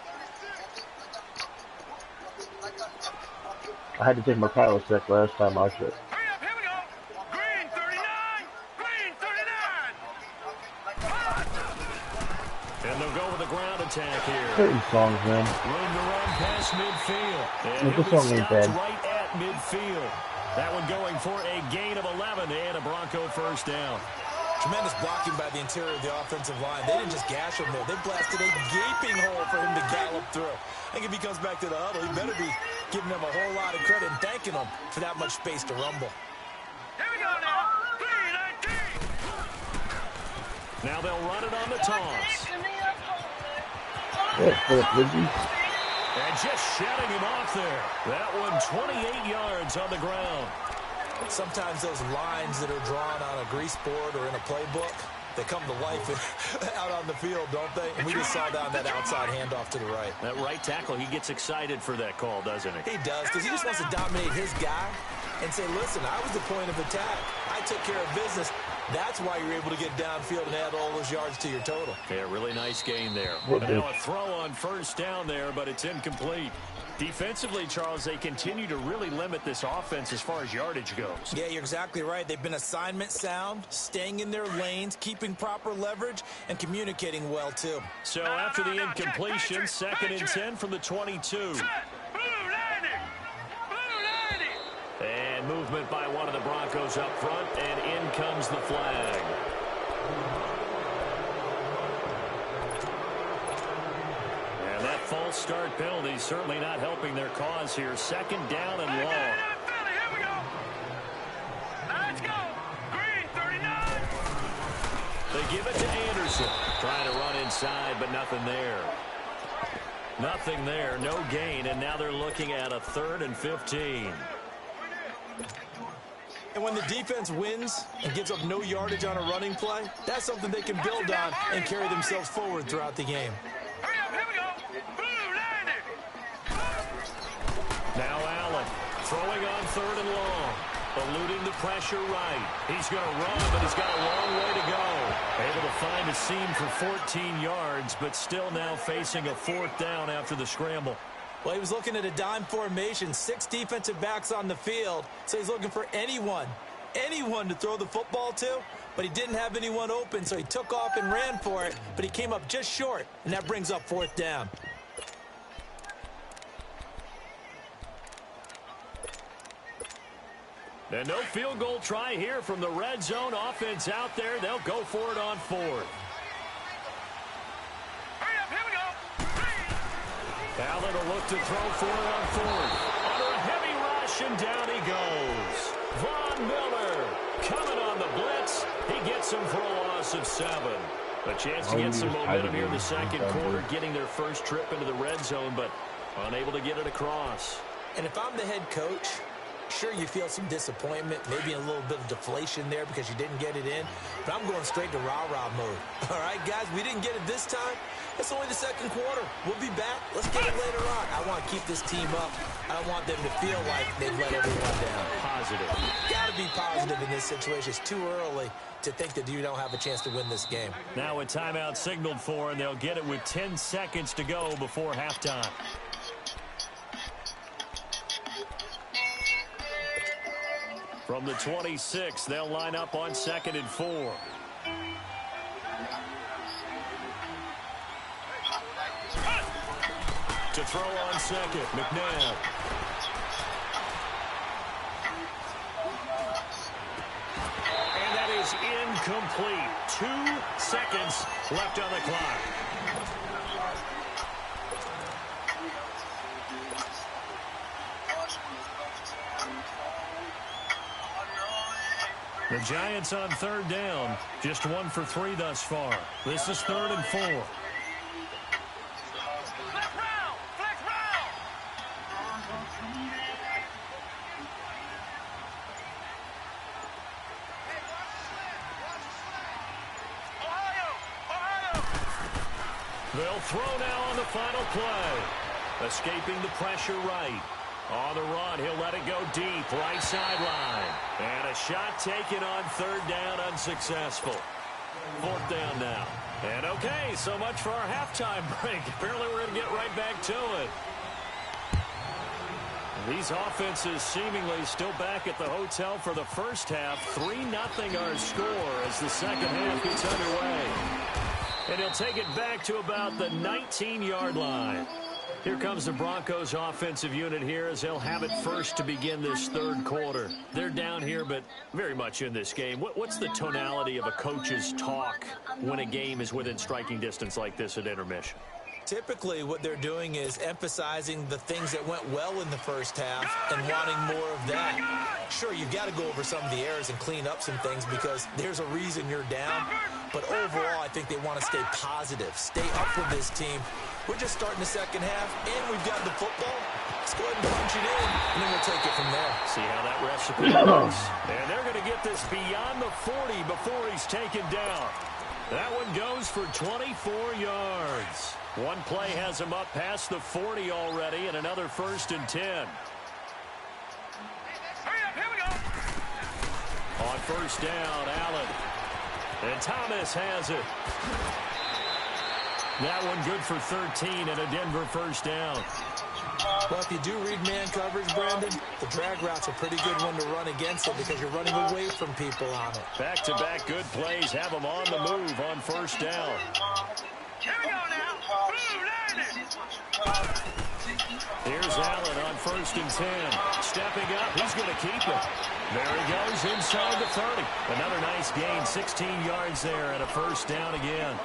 I had to take my Prilosec last time I should. certain songs, man. Room to run past midfield. And Yeah, he'll this be song ain't stopped bad. right at midfield. That one going for a gain of 11 and a Bronco first down. Tremendous blocking by the interior of the offensive line. They didn't just gash him there. They blasted a gaping hole for him to gallop through. I think if he comes back to the huddle, he better be giving them a whole lot of credit and thanking them for that much space to rumble. Here we go now. 3-19. Now they'll run it on the toss. Yeah, Philip Lindsay. And just shutting him off there. That one 28 yards on the ground. Sometimes those lines that are drawn on a grease board or in a playbook, they come to life out on the field, don't they? And we just saw that on that outside handoff to the right. That right tackle, he gets excited for that call, doesn't he? He does, because he just wants to dominate his guy and say, listen, I was the point of attack. I took care of business. That's why you're able to get downfield and add all those yards to your total. Yeah, really nice gain there. And now a throw on first down there, but it's incomplete. Defensively, Charles, they continue to really limit this offense as far as yardage goes. Yeah, you're exactly right. They've been assignment sound, staying in their lanes, keeping proper leverage, and communicating well, too. So after the incompletion, 2nd and 10 from the 22. And movement by one of the Broncos up front, and in comes the flag. And that false start penalty is certainly not helping their cause here. 2nd down and long. Here we go. Let's go. Green, 39. They give it to Anderson. Trying to run inside, but nothing there. Nothing there, no gain, and now they're looking at a 3rd and 15. And when the defense wins and gives up no yardage on a running play, that's something they can build on and carry themselves forward throughout the game. Hurry up, here we go. Blue, landing. Now Allen throwing on 3rd and long. Eluding the pressure right. He's going to run, but he's got a long way to go. Able to find a seam for 14 yards, but still now facing a 4th down after the scramble. Well, he was looking at a dime formation, 6 defensive backs on the field, so he's looking for anyone to throw the football to, but he didn't have anyone open, so he took off and ran for it, but he came up just short, and that brings up 4th down. And no field goal try here from the red zone. Offense out there. They'll go for it on 4th. Hurry up, here we go. Allen will look to throw for it on 4th. Under a heavy rush, and down he goes. Von Miller coming on the blitz. He gets him for a loss of 7. A chance to get some momentum here in the 2nd quarter, getting their first trip into the red zone, but unable to get it across. And if I'm the head coach, sure, you feel some disappointment, maybe a little bit of deflation there because you didn't get it in, but I'm going straight to rah-rah mode. All right, guys, we didn't get it this time. It's only the 2nd quarter. We'll be back. Let's get it later on. I want to keep this team up. I don't want them to feel like they've let everyone down. Positive. Got to be positive in this situation. It's too early to think that you don't have a chance to win this game. Now a timeout signaled for, and they'll get it with 10 seconds to go before halftime. From the 26, they'll line up on 2nd and 4. To throw on 2nd, McNabb. And that is incomplete. 2 seconds left on the clock. The Giants on 3rd down. Just 1 for 3 thus far. This is 3rd and 4. Flex round. Flex round. Ohio. They'll throw now on the final play. Escaping the pressure right. On the run, he'll let it go deep, right sideline. And a shot taken on 3rd down, unsuccessful. 4th down now. And okay, so much for our halftime break. Apparently we're going to get right back to it. These offenses seemingly still back at the hotel for the first half. 3-0 our score as the second half gets underway. And he'll take it back to about the 19-yard line. Here comes the Broncos offensive unit here as they'll have it first to begin this third quarter. They're down here, but very much in this game. What's the tonality of a coach's talk when a game is within striking distance like this at intermission? Typically, what they're doing is emphasizing the things that went well in the first half and wanting more of that. Sure, you've got to go over some of the errors and clean up some things because there's a reason you're down. But overall, I think they want to stay positive, stay up with this team. We're just starting the second half, and we've got the football. Let's go ahead and punch it in, and then we'll take it from there. See how that recipe works. And they're going to get this beyond the 40 before he's taken down. That one goes for 24 yards. One play has him up past the 40 already, and another 1st and 10. Hurry up, here we go. On 1st down, Allen. And Thomas has it. That one good for 13 and a Denver 1st down. Well, if you do read man coverage, Brandon, the drag route's a pretty good one to run against it because you're running away from people on it. Back-to-back good plays have them on the move on 1st down. Here we go now. Boom, land it. Here's Allen on 1st and 10. Stepping up, he's going to keep it. There he goes inside the 30. Another nice gain, 16 yards there and a 1st down again.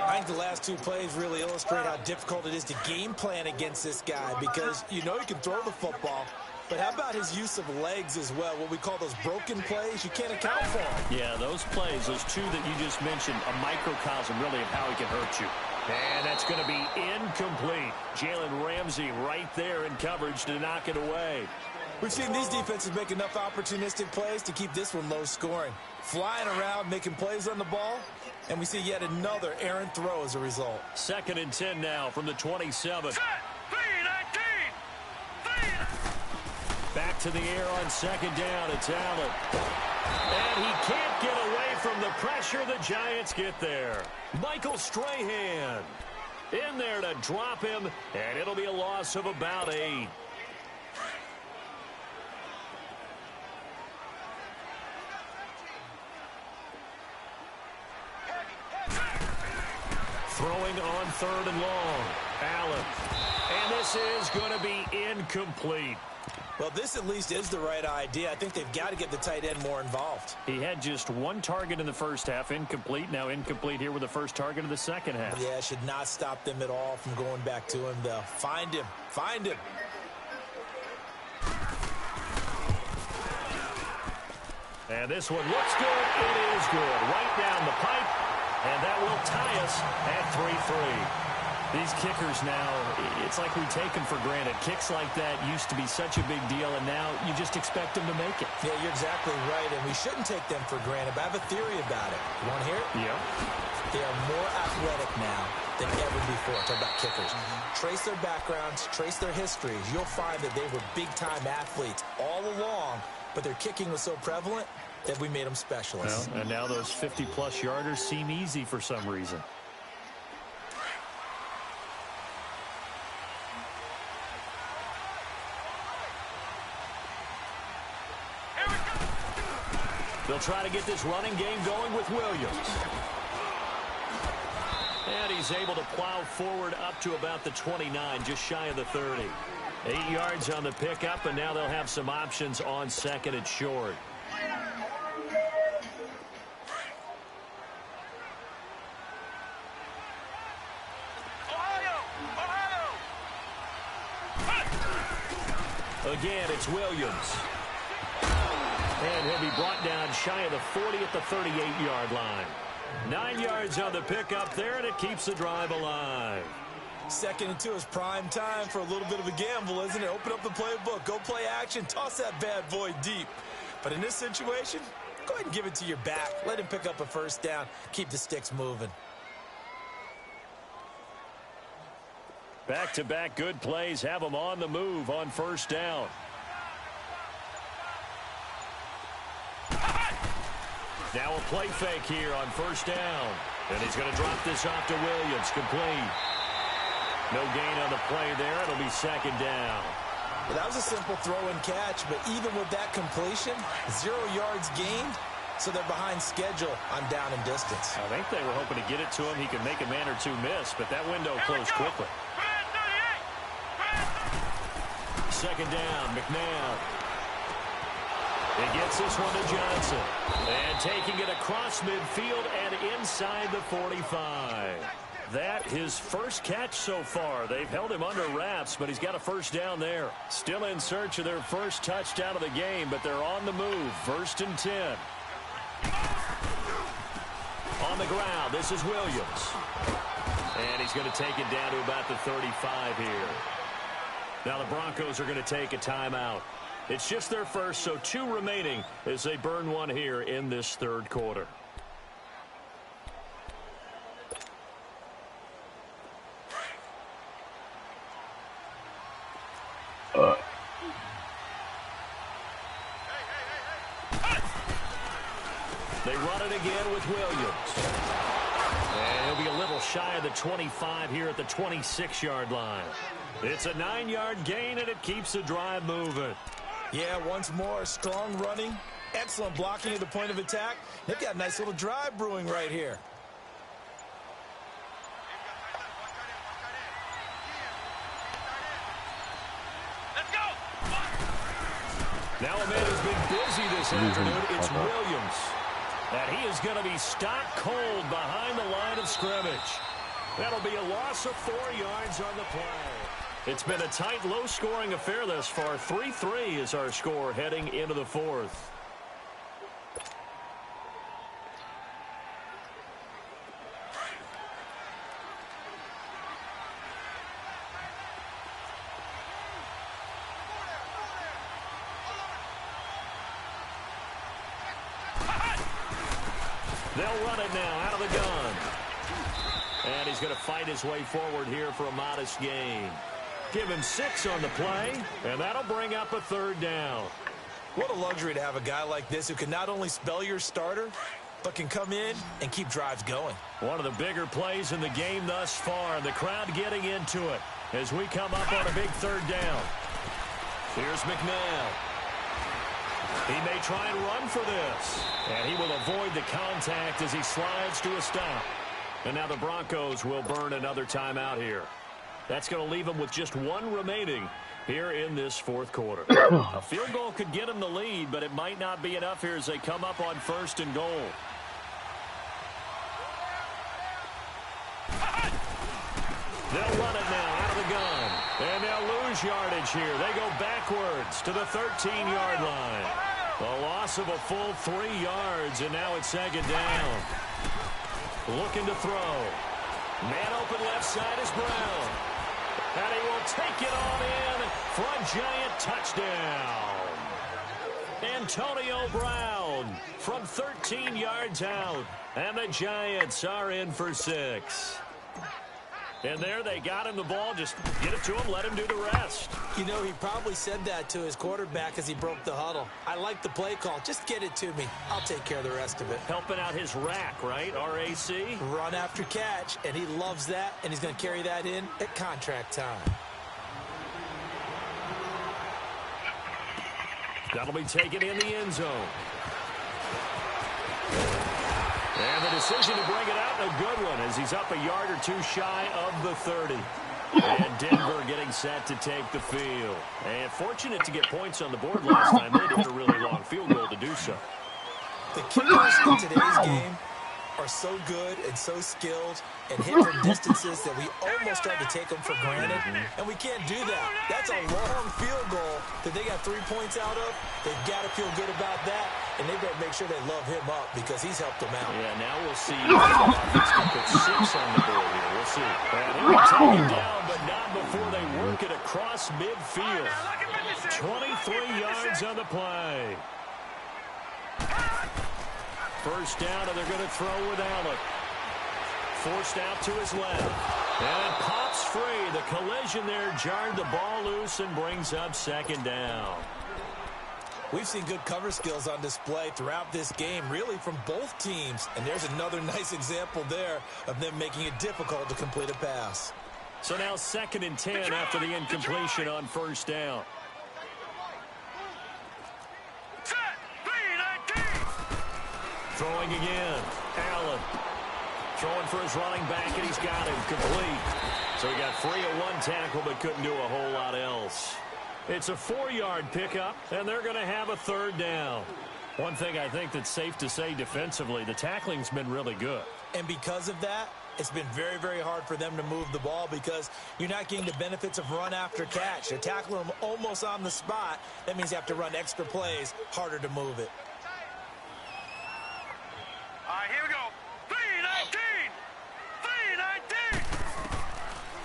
I think the last two plays really illustrate how difficult it is to game plan against this guy because you know he can throw the football, but how about his use of legs as well, what we call those broken plays? You can't account for them. Yeah, those plays, those two that you just mentioned, a microcosm really of how he can hurt you. And that's going to be incomplete. Jalen Ramsey right there in coverage to knock it away. We've seen these defenses make enough opportunistic plays to keep this one low scoring. Flying around, making plays on the ball, and we see yet another errant throw as a result. 2nd and 10 now from the 27. Set. 3-19. Back to the air on 2nd down. It's Allen. And he can't get away from the pressure. The Giants get there. Michael Strahan in there to drop him, and it'll be a loss of about 8. Throwing on 3rd and long. Allen. And this is going to be incomplete. Well, this at least is the right idea. I think they've got to get the tight end more involved. He had just one target in the first half, incomplete. Now incomplete here with the first target of the second half. Yeah, should not stop them at all from going back to him, though. Find him. Find him. And this one looks good. It is good. Right down the pipe. And that will tie us at 3-3. These kickers now, it's like we take them for granted. Kicks like that used to be such a big deal, and now you just expect them to make it. Yeah, you're exactly right, and we shouldn't take them for granted, but I have a theory about it. You want to hear it? Yeah. They are more athletic now than ever before. Talk about kickers. Trace their backgrounds, trace their histories. You'll find that they were big-time athletes all along, but their kicking was so prevalent that we made them specialists. Well, and now those 50-plus yarders seem easy for some reason. They'll try to get this running game going with Williams. And he's able to plow forward up to about the 29, just shy of the 30. 8 yards on the pickup, and now they'll have some options on 2nd and short. Again, it's Williams. And he'll be brought down shy of the 40 at the 38-yard line. 9 yards on the pickup there, and it keeps the drive alive. 2nd and 2 is prime time for a little bit of a gamble, isn't it? Open up the playbook, go play action, toss that bad boy deep. But in this situation, go ahead and give it to your back. Let him pick up a 1st down. Keep the sticks moving. Back-to-back good plays have them on the move on 1st down. Now a play fake here on 1st down. And he's going to drop this off to Williams. Complete. No gain on the play there. It'll be 2nd down. Well, that was a simple throw and catch, but even with that completion, 0 yards gained, so they're behind schedule on down and distance. I think they were hoping to get it to him. He could make a man or two miss, but that window closed quickly. Second down, McNabb. He gets this one to Johnson. And taking it across midfield and inside the 45. That his first catch so far. They've held him under wraps, but he's got a first down there. Still in search of their first touchdown of the game, but they're on the move. 1st and 10. On the ground, this is Williams. And he's going to take it down to about the 35 here. Now the Broncos are going to take a timeout. It's just their first, so 2 remaining as they burn one here in this 3rd quarter. They run it again with Williams. And he'll be a little shy of the 25 here at the 26-yard line. It's a 9-yard gain, and it keeps the drive moving. Yeah, once more, strong running, excellent blocking at the point of attack. They've got a nice little drive brewing right here. Now a man who's been busy this afternoon, it's Williams. And he is going to be stopped cold behind the line of scrimmage. That'll be a loss of 4 yards on the play. It's been a tight, low-scoring affair thus far. 3-3 is our score heading into the 4th. They'll run it now out of the gun. And he's going to fight his way forward here for a modest gain. Give him 6 on the play, and that'll bring up a 3rd down. What a luxury to have a guy like this who can not only spell your starter, but can come in and keep drives going. One of the bigger plays in the game thus far, and the crowd getting into it as we come up on a big 3rd down. Here's McNabb. He may try and run for this, and he will avoid the contact as he slides to a stop. And now the Broncos will burn another timeout here. That's going to leave them with just 1 remaining here in this 4th quarter. A field goal could get them the lead, but it might not be enough here as they come up on 1st and goal. They'll run it now out of the gun. And they'll lose yardage here. They go backwards to the 13-yard line. A loss of a full 3 yards, and now it's 2nd down. Looking to throw. Man open left side is Brown. And he will take it on in for a giant touchdown. Antonio Brown from 13 yards out. And the Giants are in for 6. And there they got him the ball. Just get it to him, let him do the rest. You know, he probably said that to his quarterback as he broke the huddle. I like the play call. Just get it to me. I'll take care of the rest of it. Helping out his rack, right? R-A-C? Run after catch, and he loves that, and he's going to carry that in at contract time. That'll be taken in the end zone. And the decision to bring it out, a good one, as he's up a yard or 2 shy of the 30. And Denver getting set to take the field. And fortunate to get points on the board last time. They did a really long field goal to do so. The kickers in today's game are so good and so skilled and hit from distances that we almost start to take them for granted. And we can't do that. That's a long field goal that they got 3 points out of. They've got to feel good about that. And they better make sure they love him up because he's helped them out. Yeah, now we'll see if the offense can put 6 on the board here. We'll see. And they will take it down, but not before they work it across midfield. 23 yards on the play. First down, and they're going to throw with Allen. Forced out to his left. And it pops free. The collision there jarred the ball loose and brings up 2nd down. We've seen good cover skills on display throughout this game, really from both teams. And there's another nice example there of them making it difficult to complete a pass. So now 2nd and 10 after the incompletion on first down. Throwing again. Allen. Throwing for his running back, and he's got him complete. So he got free of one tackle, but couldn't do a whole lot else. It's a 4-yard pickup, and they're going to have a third down. One thing I think that's safe to say defensively, the tackling's been really good. And because of that, it's been very, very hard for them to move the ball because you're not getting the benefits of run after catch. You're tackling them almost on the spot. That means you have to run extra plays, harder to move it. All right, here we go. 3-19.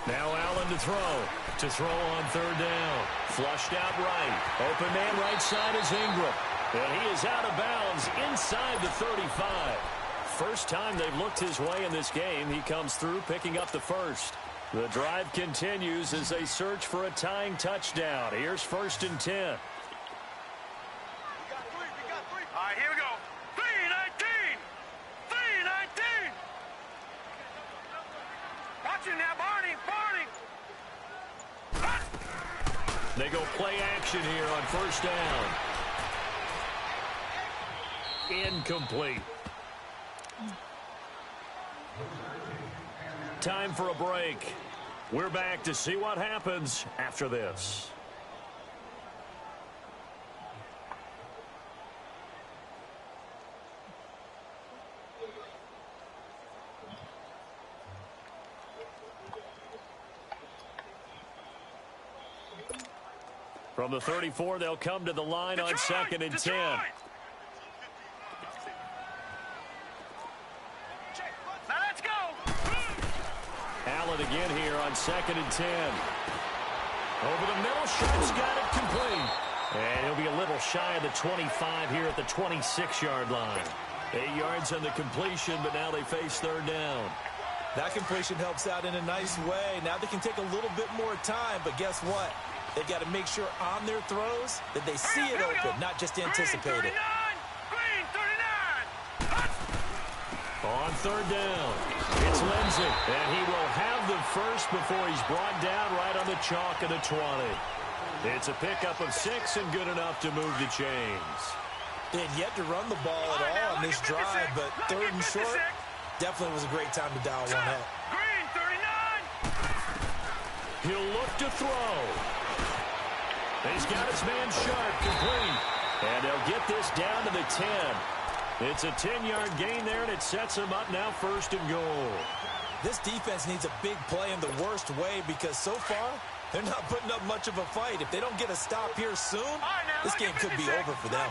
3-19. Now Allen to throw. To throw on third down. Flushed out right. Open man right side is Ingram. And he is out of bounds inside the 35. First time they've looked his way in this game. He comes through picking up the first. The drive continues as they search for a tying touchdown. Here's 1st and 10. All right, here we go. 3-19. 3-19. Watch it now, Barney. They go play action here on first down. Incomplete. Time for a break. We're back to see what happens after this. From the 34, they'll come to the line on 2nd and 10. Now let's go. Allen again here on 2nd and 10. Over the middle, Sharp's got it complete. And he'll be a little shy of the 25 here at the 26-yard line. 8 yards on the completion, but now they face third down. That completion helps out in a nice way. Now they can take a little bit more time, but guess what? They've got to make sure on their throws that they see it open, not just anticipate it. Green 39. On third down, it's Lindsey, and he will have the first before he's brought down right on the chalk of the 20. It's a pickup of 6 and good enough to move the chains. They had yet to run the ball at all on this drive, but 3rd and short definitely was a great time to dial one up. Green 39. He'll look to throw. He's got his man Sharp complete. And they'll get this down to the 10. It's a 10-yard gain there, and it sets them up now 1st and goal. This defense needs a big play in the worst way because so far, they're not putting up much of a fight. If they don't get a stop here soon, this game could be over for them.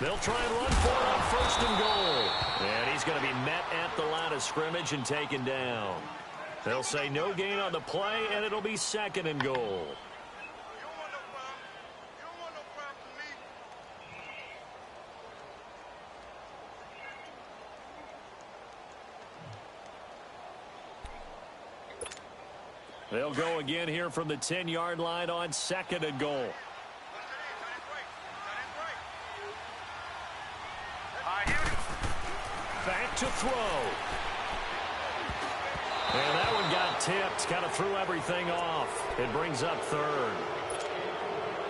They'll try and run for it on 1st and goal. And he's going to be met at the line of scrimmage and taken down. They'll say no gain on the play, and it'll be 2nd and goal. They'll go again here from the 10-yard line on 2nd and goal. Back to throw. And that one got tipped, kind of threw everything off. It brings up 3rd.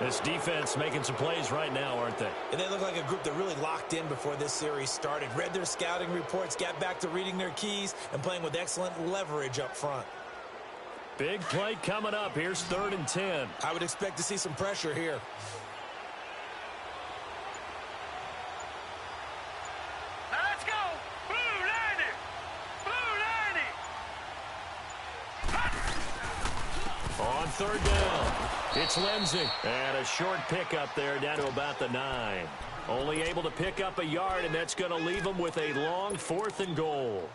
This defense making some plays right now, aren't they? And they look like a group that really locked in before this series started. Read their scouting reports, got back to reading their keys, and playing with excellent leverage up front. Big play coming up. Here's 3rd and 10. I would expect to see some pressure here. Now let's go. Blue 90. Blue 90. On 3rd down, it's Lindsey. And a short pickup there down to about the 9. Only able to pick up a yard, and that's going to leave them with a long 4th and goal.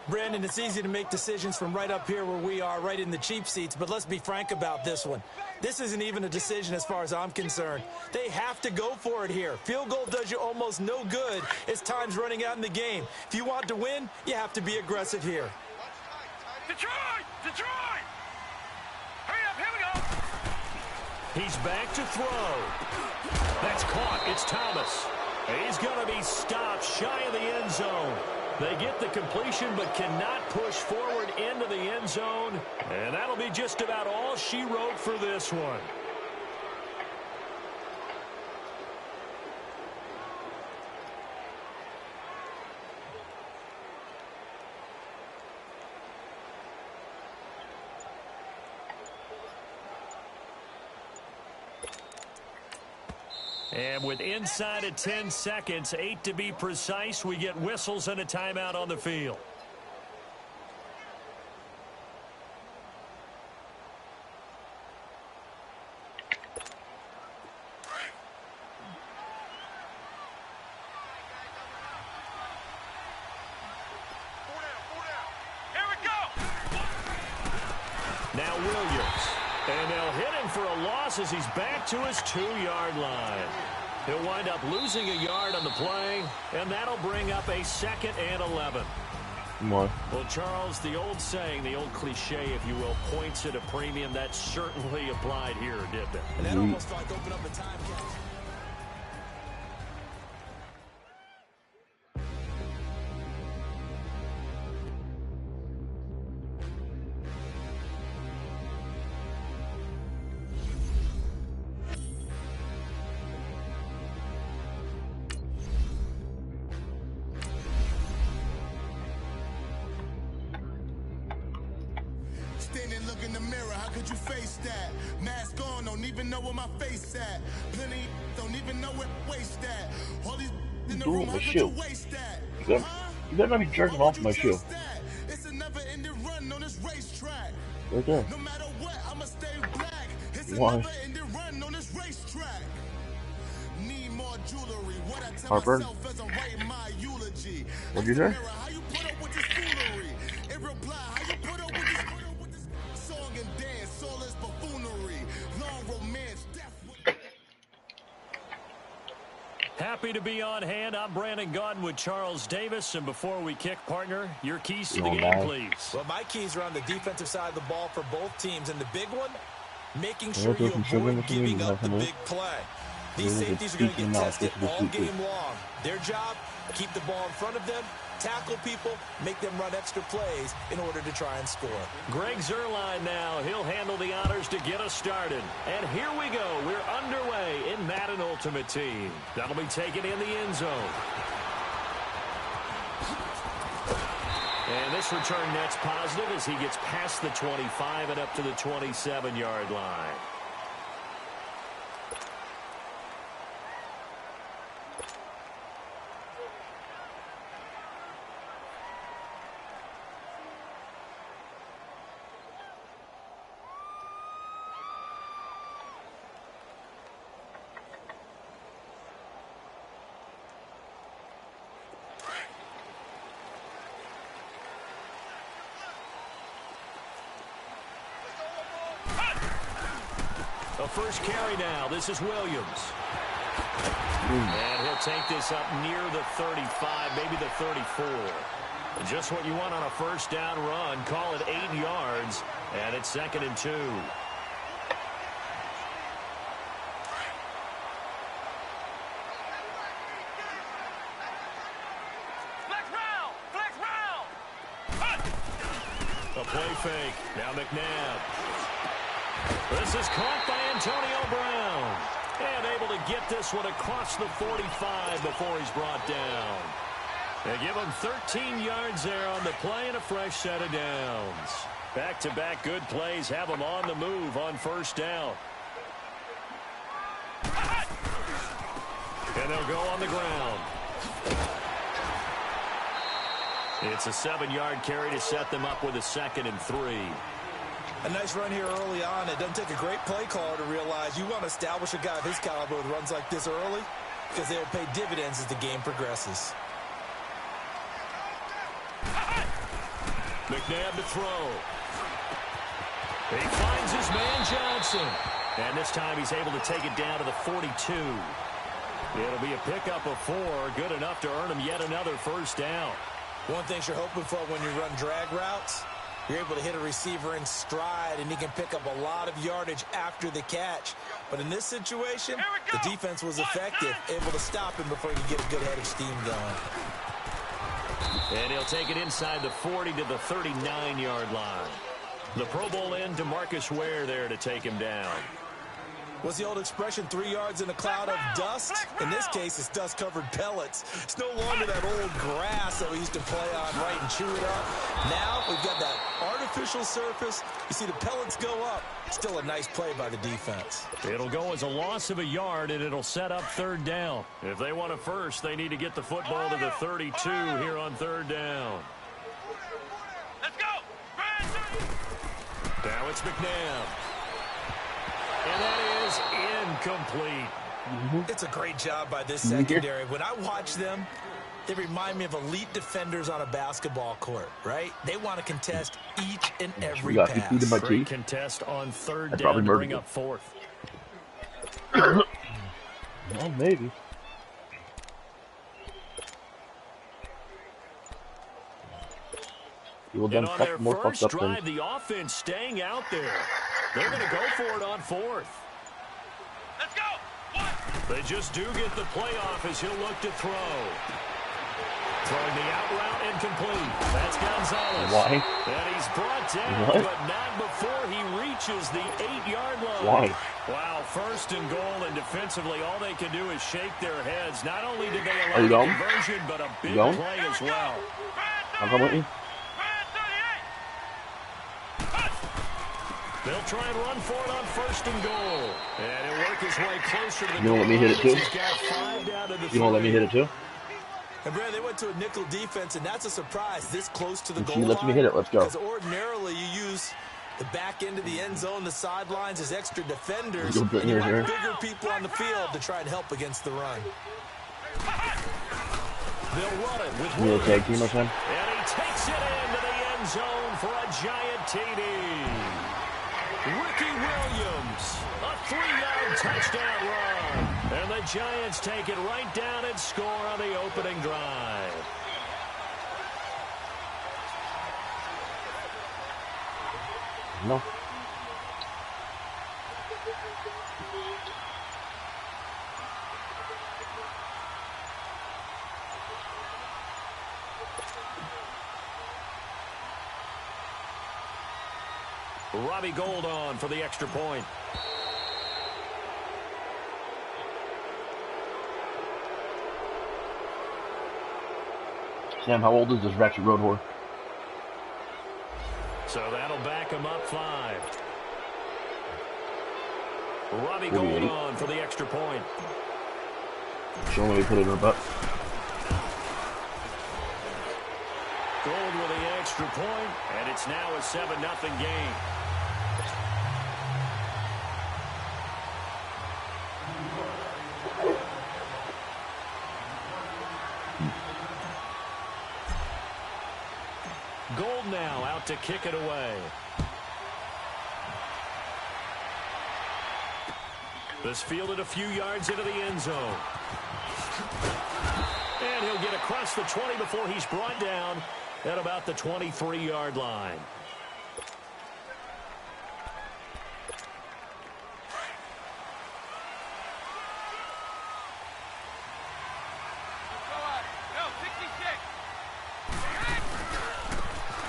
Brandon, it's easy to make decisions from right up here where we are, right in the cheap seats, but let's be frank about this one. This isn't even a decision as far as I'm concerned. They have to go for it here. Field goal does you almost no good as time's running out in the game. If you want to win, you have to be aggressive here. Detroit! Detroit! Hurry up, here we go! He's back to throw. That's caught. It's Thomas. He's going to be stopped shy of the end zone. They get the completion but cannot push forward into the end zone. And that'll be just about all she wrote for this one. And with inside of 10 seconds, 8 to be precise, we get whistles and a timeout on the field. Now Williams. And they'll hit him for a loss as he's back to his 2-yard line. He'll wind up losing a yard on the play, and that'll bring up a 2nd and 11. Come on. Well, Charles, the old saying, the old cliche, if you will, points at a premium, that certainly applied here, didn't it? And that almost felt like opened up a time catch. Standing, look in the mirror, how could you face that? Mask on, don't even know where my face at. Plenty don't even know where waist at. All these in the room, how could you waste that? You better not be jerking off my shoe. It's a never-ending run on this racetrack. Right there. No matter what, I'ma stay black. It's a Why? never-ending run on this racetrack. Need more jewelry. What I tell Harper? myself as I write my eulogy. What'd you say? How you put up with this foolery? In reply, how you put up with this song and dance, soulless buffoonery, long romance, death. Happy to be on hand. I'm Brandon Gaudin with Charles Davis. And before we kick, partner, your keys to the game, please. Well, my keys are on the defensive side of the ball for both teams. And the big one, making sure you avoid giving up the big play. These safeties are going to get tested all game long. Their job, keep the ball in front of them, tackle people, make them run extra plays in order to try and score. Greg Zuerlein now. He'll handle the honors to get us started. And here we go. We're underway in Madden Ultimate Team. That'll be taken in the end zone. And this return net's positive as he gets past the 25 and up to the 27-yard line. A first carry now. This is Williams. And he'll take this up near the 35, maybe the 34. Just what you want on a first down run. Call it 8 yards, and it's 2nd and 2. A play fake. Now McNabb. This is caught by Antonio Brown. And able to get this one across the 45 before he's brought down. They give him 13 yards there on the play and a fresh set of downs. Back-to-back good plays have him on the move on first down. And they'll go on the ground. It's a 7-yard carry to set them up with a 2nd and 3. A nice run here early on. It doesn't take a great play caller to realize you want to establish a guy of his caliber with runs like this early because they'll pay dividends as the game progresses. McNabb to throw. He finds his man Johnson. And this time he's able to take it down to the 42. It'll be a pickup of 4, good enough to earn him yet another first down. One thing you're hoping for when you run drag routes, you're able to hit a receiver in stride, and he can pick up a lot of yardage after the catch. But in this situation, the defense was effective, able to stop him before he could get a good head of steam going. And he'll take it inside the 40 to the 39-yard line. The Pro Bowl end to Marcus Ware there to take him down. What's the old expression, 3 yards in a cloud of dust? In this case, it's dust-covered pellets. It's no longer that old grass that we used to play on, right, and chew it up. Now we've got that artificial surface. You see the pellets go up. Still a nice play by the defense. It'll go as a loss of a yard, and it'll set up third down. If they want a first, they need to get the football to the 32 here on third down. Let's go! Now it's McNabb. And that is incomplete. It's a great job by this secondary. When I watch them, they remind me of elite defenders on a basketball court, right? They want to contest each and every pass. Great contest on third down to bring up fourth. Well, maybe. And on their first drive, the offense staying out there. They're going to go for it on fourth. Let's go! They just do get the playoff as he'll look to throw. Throwing the out route incomplete. That's Gonzalez. Why? And he's brought down, but not before he reaches the 8-yard line. Why? Wow, first and goal, and defensively, all they can do is shake their heads. Not only did they allow the conversion, but a big play as well. I'll come with you. They'll try and run for it on first and goal. And he'll work his way closer to the goal. You won't let me hit it too? He's got 5 down to the You won't let me hit it too? And Brad, they went to a nickel defense, and that's a surprise this close to the goal line. She lets me hit it. Let's go. Because ordinarily you use the back end of the end zone, the sidelines as extra defenders. You want bigger people on the field to try and help against the run. They'll run it with Williams. Tag team or something? And he takes it into the end zone for a giant TD. Ricky Williams, a 3-yard touchdown run. And the Giants take it right down and score on the opening drive. No. Robbie Gould on for the extra point. Sam, how old is this ratchet road whore? So that'll back him up 5. Robbie Gould on for the extra point. Show me put it in her butt. Gould with the extra point, and it's now a 7-0 game. Gould now out to kick it away. This fielded a few yards into the end zone. And he'll get across the 20 before he's brought down at about the 23-yard line.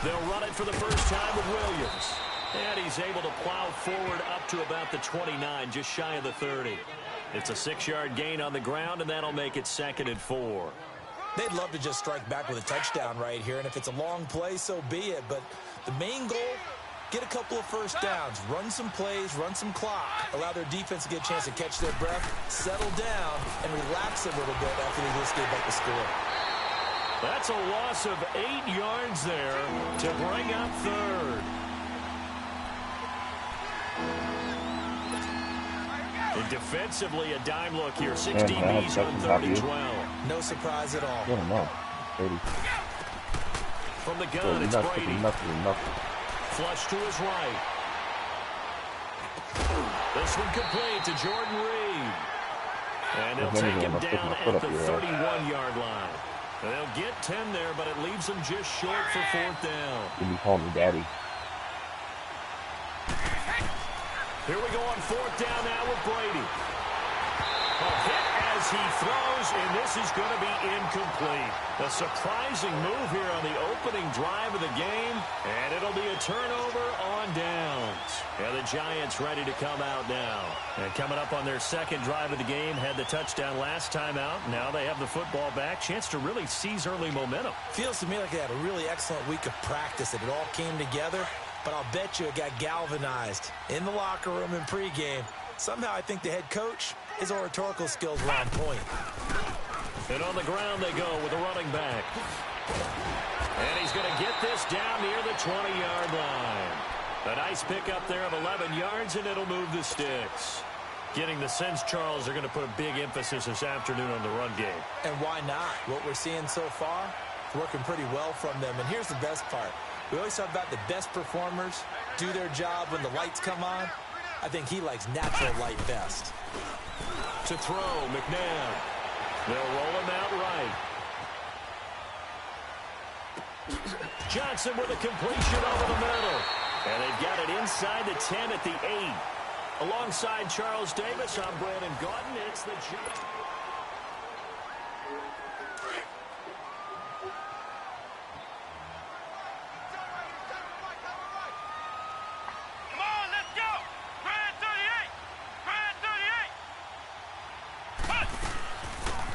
They'll run it for the first time with Williams. And he's able to plow forward up to about the 29, just shy of the 30. It's a 6-yard gain on the ground, and that'll make it 2nd and 4. They'd love to just strike back with a touchdown right here, and if it's a long play, so be it. But the main goal, get a couple of first downs, run some plays, run some clock, allow their defense to get a chance to catch their breath, settle down, and relax a little bit after they just gave up the score. That's a loss of 8 yards there to bring up 3rd. And defensively, a dime look here. 16 B's on 3rd and 12. No surprise at all. No. 30. From the gun, it's Brady. Nothing. Flush to his right. This one complete to Jordan Reed. And he'll take him down at the 31-yard line. They'll get 10 there, but it leaves them just short for 4th down. You call me daddy. Here we go on 4th down now with Brady. A hit as as he throws, and this is going to be incomplete. A surprising move here on the opening drive of the game, and it'll be a turnover on downs. And the Giants ready to come out now. And coming up on their second drive of the game, had the touchdown last time out. Now they have the football back. Chance to really seize early momentum. Feels to me like they had a really excellent week of practice, that it all came together. But I'll bet you it got galvanized in the locker room in pregame. Somehow I think the head coach, his oratorical skills were on point. And on the ground they go with a running back. And he's going to get this down near the 20-yard line. A nice pickup there of 11 yards, and it'll move the sticks. Getting the sense, Charles, they're going to put a big emphasis this afternoon on the run game. And why not? What we're seeing so far, working pretty well from them. And here's the best part. We always talk about the best performers do their job when the lights come on. I think he likes natural light best. To throw, McNabb. They'll roll him out right. Johnson with a completion over the middle. And they've got it inside the 10 at the 8. Alongside Charles Davis, I'm Brandon Gaudin. It's the Giants.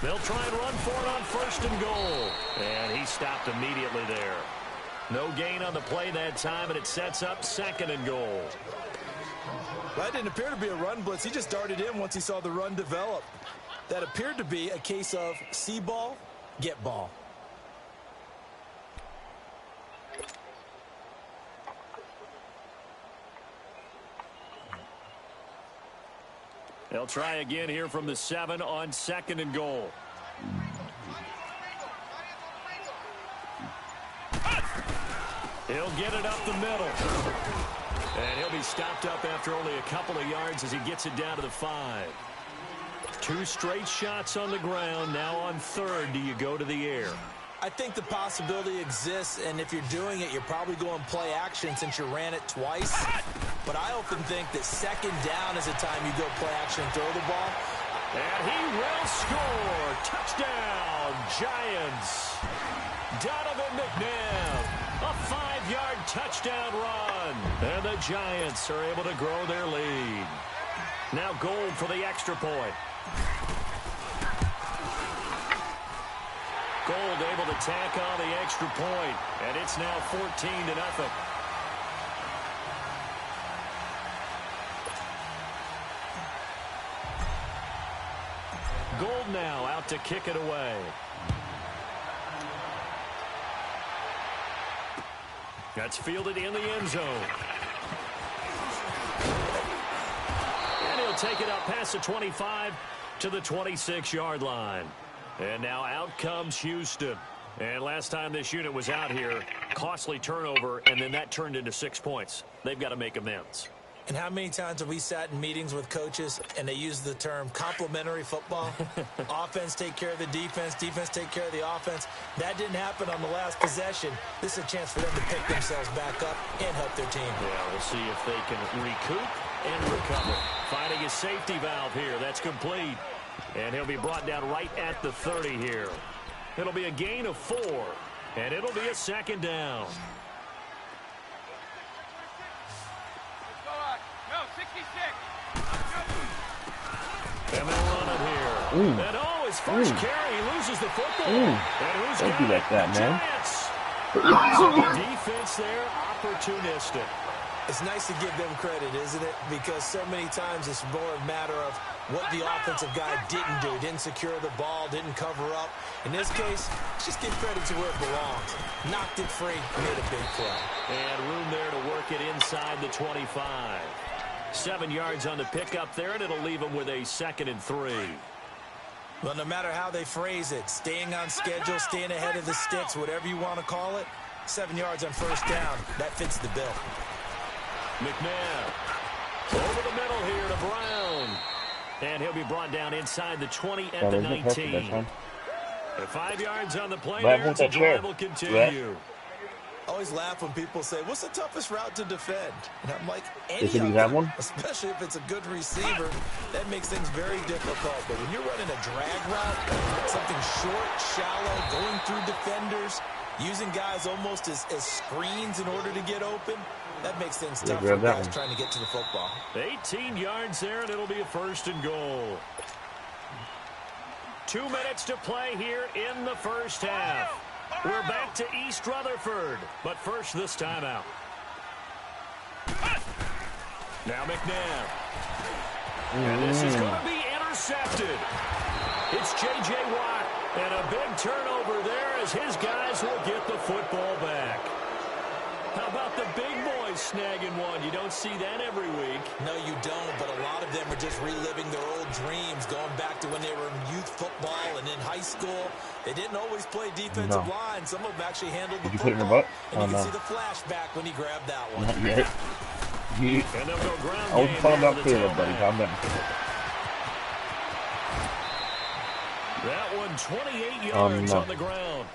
They'll try and run for it on first and goal. And he stopped immediately there. No gain on the play that time, and it sets up second and goal. That didn't appear to be a run blitz. He just darted in once he saw the run develop. That appeared to be a case of see ball, get ball. They'll try again here from the 7 on second and goal. He'll get it up the middle. And he'll be stopped up after only a couple of yards as he gets it down to the 5. 2 straight shots on the ground. Now on third, do you go to the air? I think the possibility exists, and if you're doing it, you're probably going play action since you ran it twice. But I often think that second down is the time you go play action and throw the ball. And he will score. Touchdown, Giants. Donovan McNabb. A 5-yard touchdown run. And the Giants are able to grow their lead. Now Gold for the extra point. Gold able to tack on the extra point, and it's now 14-0. Gold now out to kick it away. That's fielded in the end zone. And he'll take it up past the 25 to the 26-yard line. And now out comes Houston. And last time this unit was out here, costly turnover, and then that turned into 6 points. They've got to make amends. And how many times have we sat in meetings with coaches and they use the term complementary football? Offense take care of the defense, defense take care of the offense. That didn't happen on the last possession. This is a chance for them to pick themselves back up and help their team. Yeah, we'll see if they can recoup and recover. Finding his safety valve here. That's complete. And he'll be brought down right at the 30 here. It'll be a gain of 4, and it'll be a second down. And they'll run it here. Ooh. And his first carry, he loses the football. And who's don't be like that, man. So the defense there, opportunistic. It's nice to give them credit, isn't it? Because so many times it's more a matter of what the offensive guy didn't do. Didn't secure the ball, didn't cover up. In this case, just give credit to where it belongs. Knocked it free, made a big play. And room there to work it inside the 25. 7 yards on the pickup there, and it'll leave them with a 2nd and 3. Well, no matter how they phrase it, staying on schedule, staying ahead of the sticks, whatever you want to call it, 7 yards on first down, that fits the bill. McNabb over the middle here to Brown. And he'll be brought down inside the 20 at the 19. 5 yards on the play there. The drive will continue. I always laugh when people say, what's the toughest route to defend? And I'm like, any Does he of have them, one? especially if it's a good receiver, that makes things very difficult. But when you're running a drag route, something short, shallow, going through defenders, using guys almost as screens in order to get open, that makes things tough for guys trying to get to the football. 18 yards there, and it'll be a 1st and goal. 2 minutes to play here in the first half. We're back to East Rutherford, but first this timeout. Now McNabb. And this is going to be intercepted. It's J.J. Watt, and a big turnover there as his guys will get the football back. How about the big boys snagging one? You don't see that every week. No, you don't, but a lot of them are just reliving their old dreams, going back to when they were in youth football and in high school. They didn't always play defensive line. Some of them actually handled the football. Put it in the butt? And you can see the flashback when he grabbed that one. Not yet. And they'll go ground I was game talking about over the Caleb, buddy. tailback. Calm down. That one 28 yards on the ground.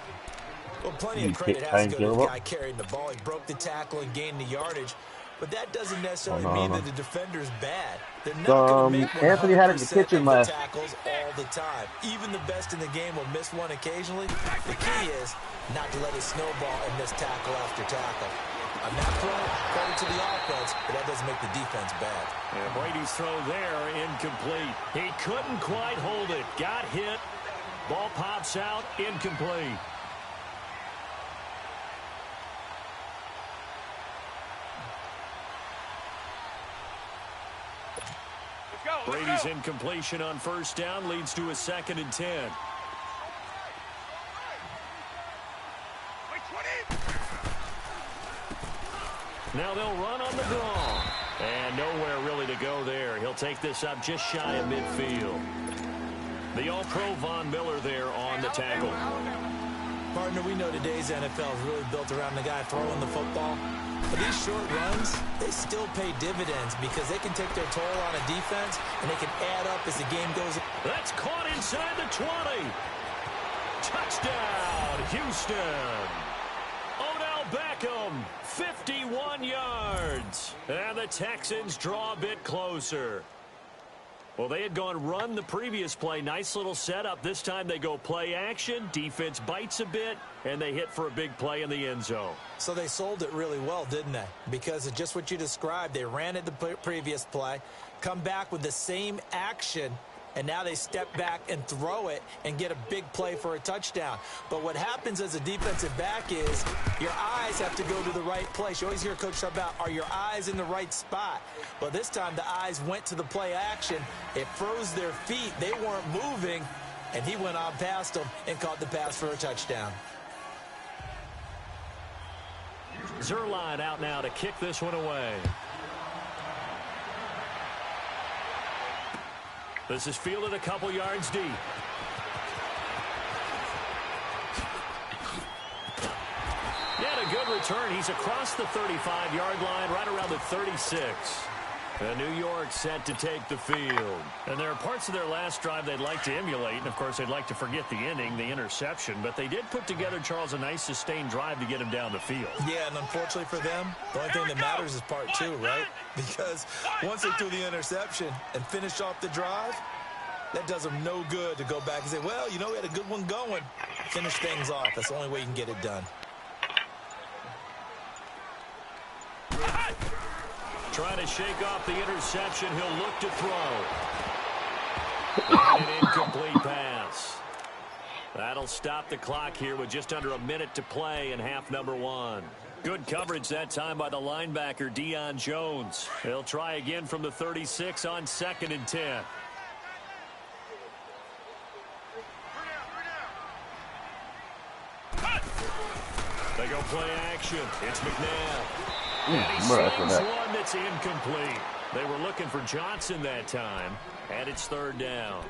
Well, plenty of credit has to go to the guy carrying the ball. He broke the tackle and gained the yardage. But that doesn't necessarily mean that the defender's bad. They're not going to make 100% Anthony had it in the kitchen of the last. tackles all the time. Even the best in the game will miss one occasionally. The key is not to let it snowball and miss tackle after tackle. On that front, credit to the offense, but that doesn't make the defense bad. And Brady's throw there, incomplete. He couldn't quite hold it. Got hit. Ball pops out, incomplete. Brady's incompletion on 1st down leads to a 2nd and 10. Now they'll run on the draw. And nowhere really to go there. He'll take this up just shy of midfield. The All-Pro Von Miller there on the tackle. Partner, we know today's NFL is really built around the guy throwing the football. But these short runs, they still pay dividends because they can take their toll on a defense and they can add up as the game goes. That's caught inside the 20. Touchdown, Houston. Odell Beckham, 51 yards. And the Texans draw a bit closer. Well, they had gone run the previous play. Nice little setup. This time they go play action. Defense bites a bit, and they hit for a big play in the end zone. So they sold it really well, didn't they? Because of just what you described. They ran it the previous play, come back with the same action, and now they step back and throw it and get a big play for a touchdown. But what happens as a defensive back is your eyes have to go to the right place. You always hear Coach talk about, are your eyes in the right spot? Well, this time the eyes went to the play action. It froze their feet. They weren't moving, and he went on past them and caught the pass for a touchdown. Zerline out now to kick this one away. This is fielded a couple yards deep. Yet a good return. He's across the 35-yard line, right around the 36. And New York set to take the field. And there are parts of their last drive they'd like to emulate. And, of course, they'd like to forget the inning, the interception. But they did put together, Charles, a nice sustained drive to get him down the field. Yeah, and unfortunately for them, the only thing that matters is part 2, right? Because once they threw the interception and finished off the drive, that does them no good to go back and say, well, you know, we had a good one going. Finish things off. That's the only way you can get it done. Trying to shake off the interception. He'll look to throw. And an incomplete pass. That'll stop the clock here with just under a minute to play in half number 1. Good coverage that time by the linebacker, Deion Jones. He'll try again from the 36 on 2nd and 10. They go play action. It's McNabb. And he slings one that's incomplete. They were looking for Johnson that time, and it's 3rd down.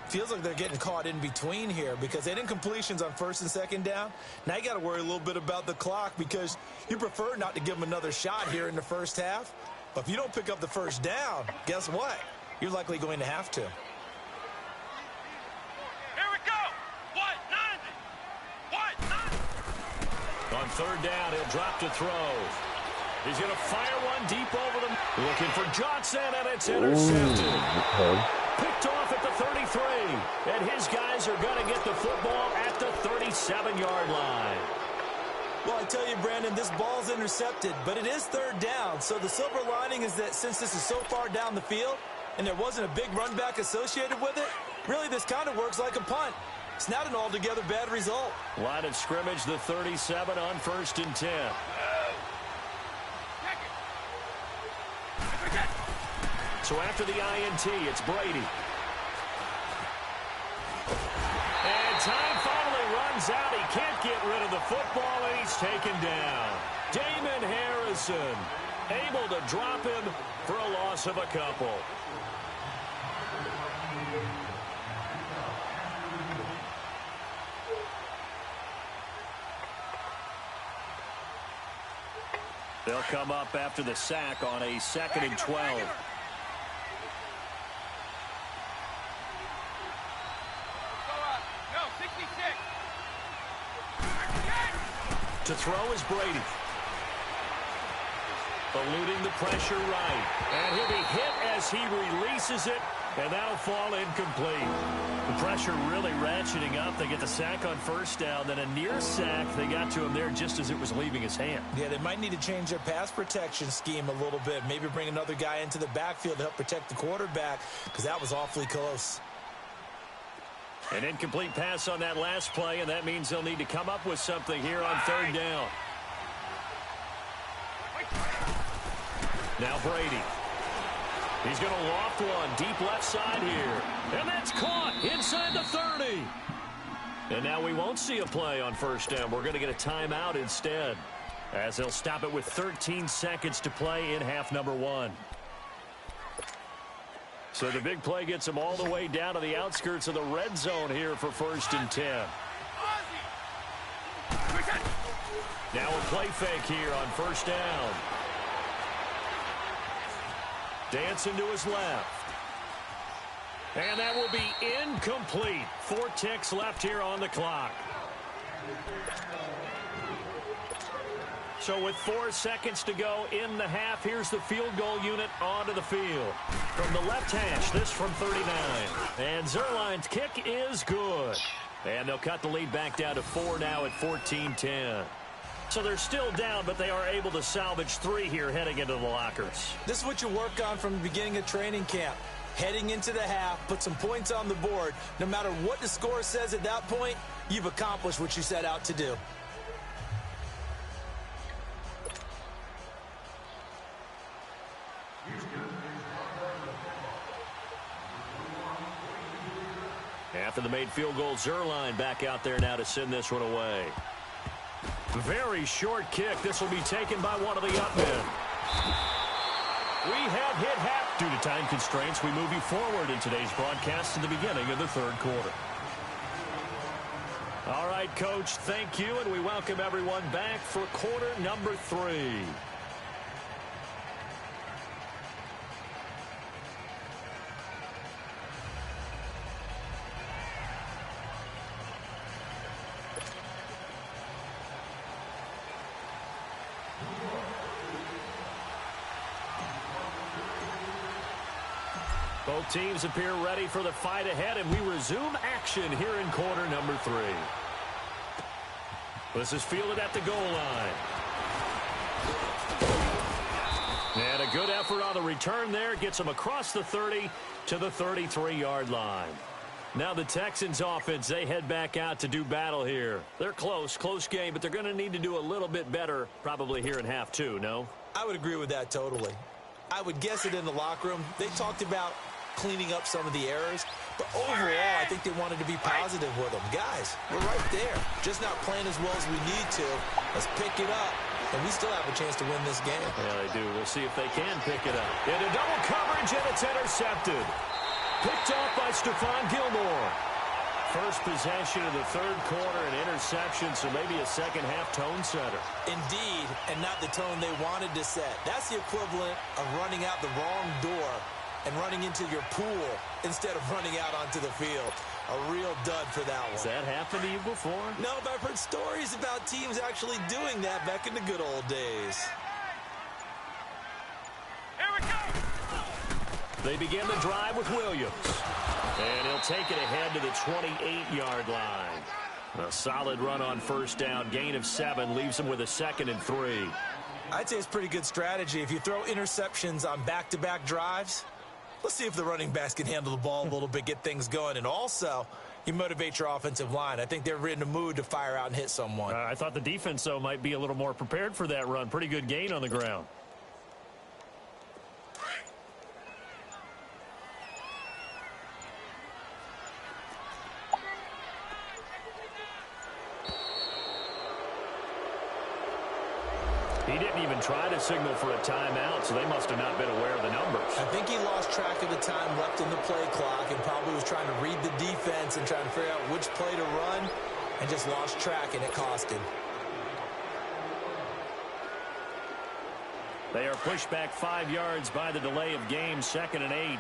Feels like they're getting caught in between here because they had incompletions on 1st and 2nd down. Now you got to worry a little bit about the clock because you prefer not to give them another shot here in the first half. But if you don't pick up the 1st down, guess what? You're likely going to have to. Here we go. 190. On third down, he'll drop to throw. He's going to fire one deep over them. Looking for Johnson, and it's intercepted. Picked off at the 33. And his guys are going to get the football at the 37-yard line. Well, I tell you, Brandon, this ball's intercepted, but it is third down. So the silver lining is that since this is so far down the field and there wasn't a big run back associated with it, really this kind of works like a punt. It's not an altogether bad result. Line of scrimmage, the 37 on 1st and 10. So after the INT, it's Brady. And time finally runs out. He can't get rid of the football, and he's taken down. Damon Harrison able to drop him for a loss of a couple. They'll come up after the sack on a 2nd and 12. To throw is Brady. Eluding the pressure right. And he'll be hit as he releases it, and that'll fall incomplete. The pressure really ratcheting up. They get the sack on 1st down, then a near sack. They got to him there just as it was leaving his hand. Yeah, they might need to change their pass protection scheme a little bit. Maybe bring another guy into the backfield to help protect the quarterback, because that was awfully close. An incomplete pass on that last play, and that means they'll need to come up with something here on 3rd down. Now Brady. He's going to loft one deep left side here. And that's caught inside the 30. And now we won't see a play on 1st down. We're going to get a timeout instead, as they'll stop it with 13 seconds to play in half number 1. So the big play gets them all the way down to the outskirts of the red zone here for 1st and 10. Now a play fake here on 1st down. Dancing to his left. And that will be incomplete. 4 ticks left here on the clock. So with 4 seconds to go in the half, here's the field goal unit onto the field. From the left hash, this from 39. And Zerline's kick is good. And they'll cut the lead back down to 4 now at 14-10. So they're still down, but they are able to salvage 3 here heading into the lockers. This is what you work on from the beginning of training camp. Heading into the half, put some points on the board. No matter what the score says at that point, you've accomplished what you set out to do. After the made field goal, Zerline back out there now to send this one away. Very short kick. This will be taken by one of the upmen. We have hit half. Due to time constraints, we move you forward in today's broadcast to the beginning of the 3rd quarter. All right, Coach, thank you, and we welcome everyone back for quarter number 3. Both teams appear ready for the fight ahead, and we resume action here in quarter number 3. This is fielded at the goal line. And a good effort on the return there. Gets them across the 30 to the 33-yard line. Now the Texans offense, they head back out to do battle here. They're close game, but they're going to need to do a little bit better probably here in half 2, no? I would agree with that totally. I would guess it in the locker room. They talked about cleaning up some of the errors, but overall I think they wanted to be positive with them. Guys, we're right there, just not playing as well as we need to. Let's pick it up, and we still have a chance to win this game. Yeah, they do. We'll see if they can pick it up. Into double coverage, and it's intercepted. Picked off by Stephon Gilmore. First possession of the 3rd quarter, an interception, so maybe a second-half tone setter. Indeed, and not the tone they wanted to set. That's the equivalent of running out the wrong door and running into your pool instead of running out onto the field. A real dud for that one. Has that happened to you before? No, but I've heard stories about teams actually doing that back in the good old days. Here we go. They begin the drive with Williams. And he'll take it ahead to the 28-yard line. A solid run on first down. Gain of 7 leaves him with a 2nd and 3. I'd say it's pretty good strategy. If you throw interceptions on back-to-back drives, let's see if the running backs can handle the ball a little bit, get things going. And also, you motivate your offensive line. I think they're in a mood to fire out and hit someone. I thought the defense, though, might be a little more prepared for that run. Pretty good gain on the ground. He didn't even try to signal for a timeout, so they must have not been aware of the numbers. I think he lost track of the time left in the play clock and probably was trying to read the defense and trying to figure out which play to run and just lost track, and it cost him. They are pushed back 5 yards by the delay of game, 2nd and 8.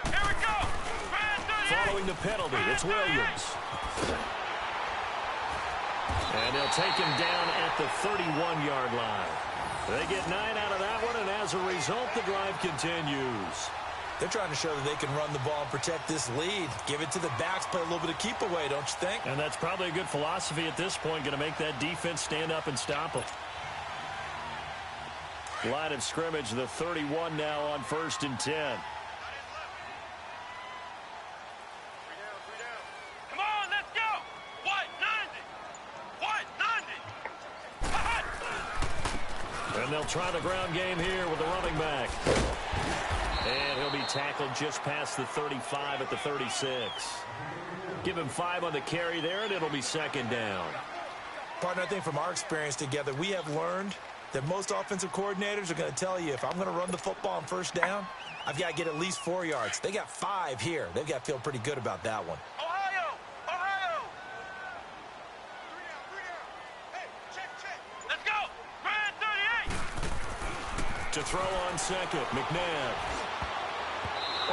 Here we go. Following the penalty, it's Williams. And they'll take him down at the 31-yard line. They get 9 out of that one, and as a result, the drive continues. They're trying to show that they can run the ball and protect this lead. Give it to the backs, play a little bit of keep away, don't you think? And that's probably a good philosophy at this point, going to make that defense stand up and stop them. Line of scrimmage, the 31 now on 1st and 10. Come on, let's go. What? 90. And they'll try the ground game here with the running back. And he'll be tackled just past the 35 at the 36. Give him 5 on the carry there, and it'll be 2nd down. Partner, I think from our experience together, we have learned that most offensive coordinators are going to tell you, if I'm going to run the football on 1st down, I've got to get at least 4 yards. They got 5 here. They've got to feel pretty good about that one. Ohio! Ohio! Hey, check. Let's go. Man 38. To throw on 2nd, McNabb.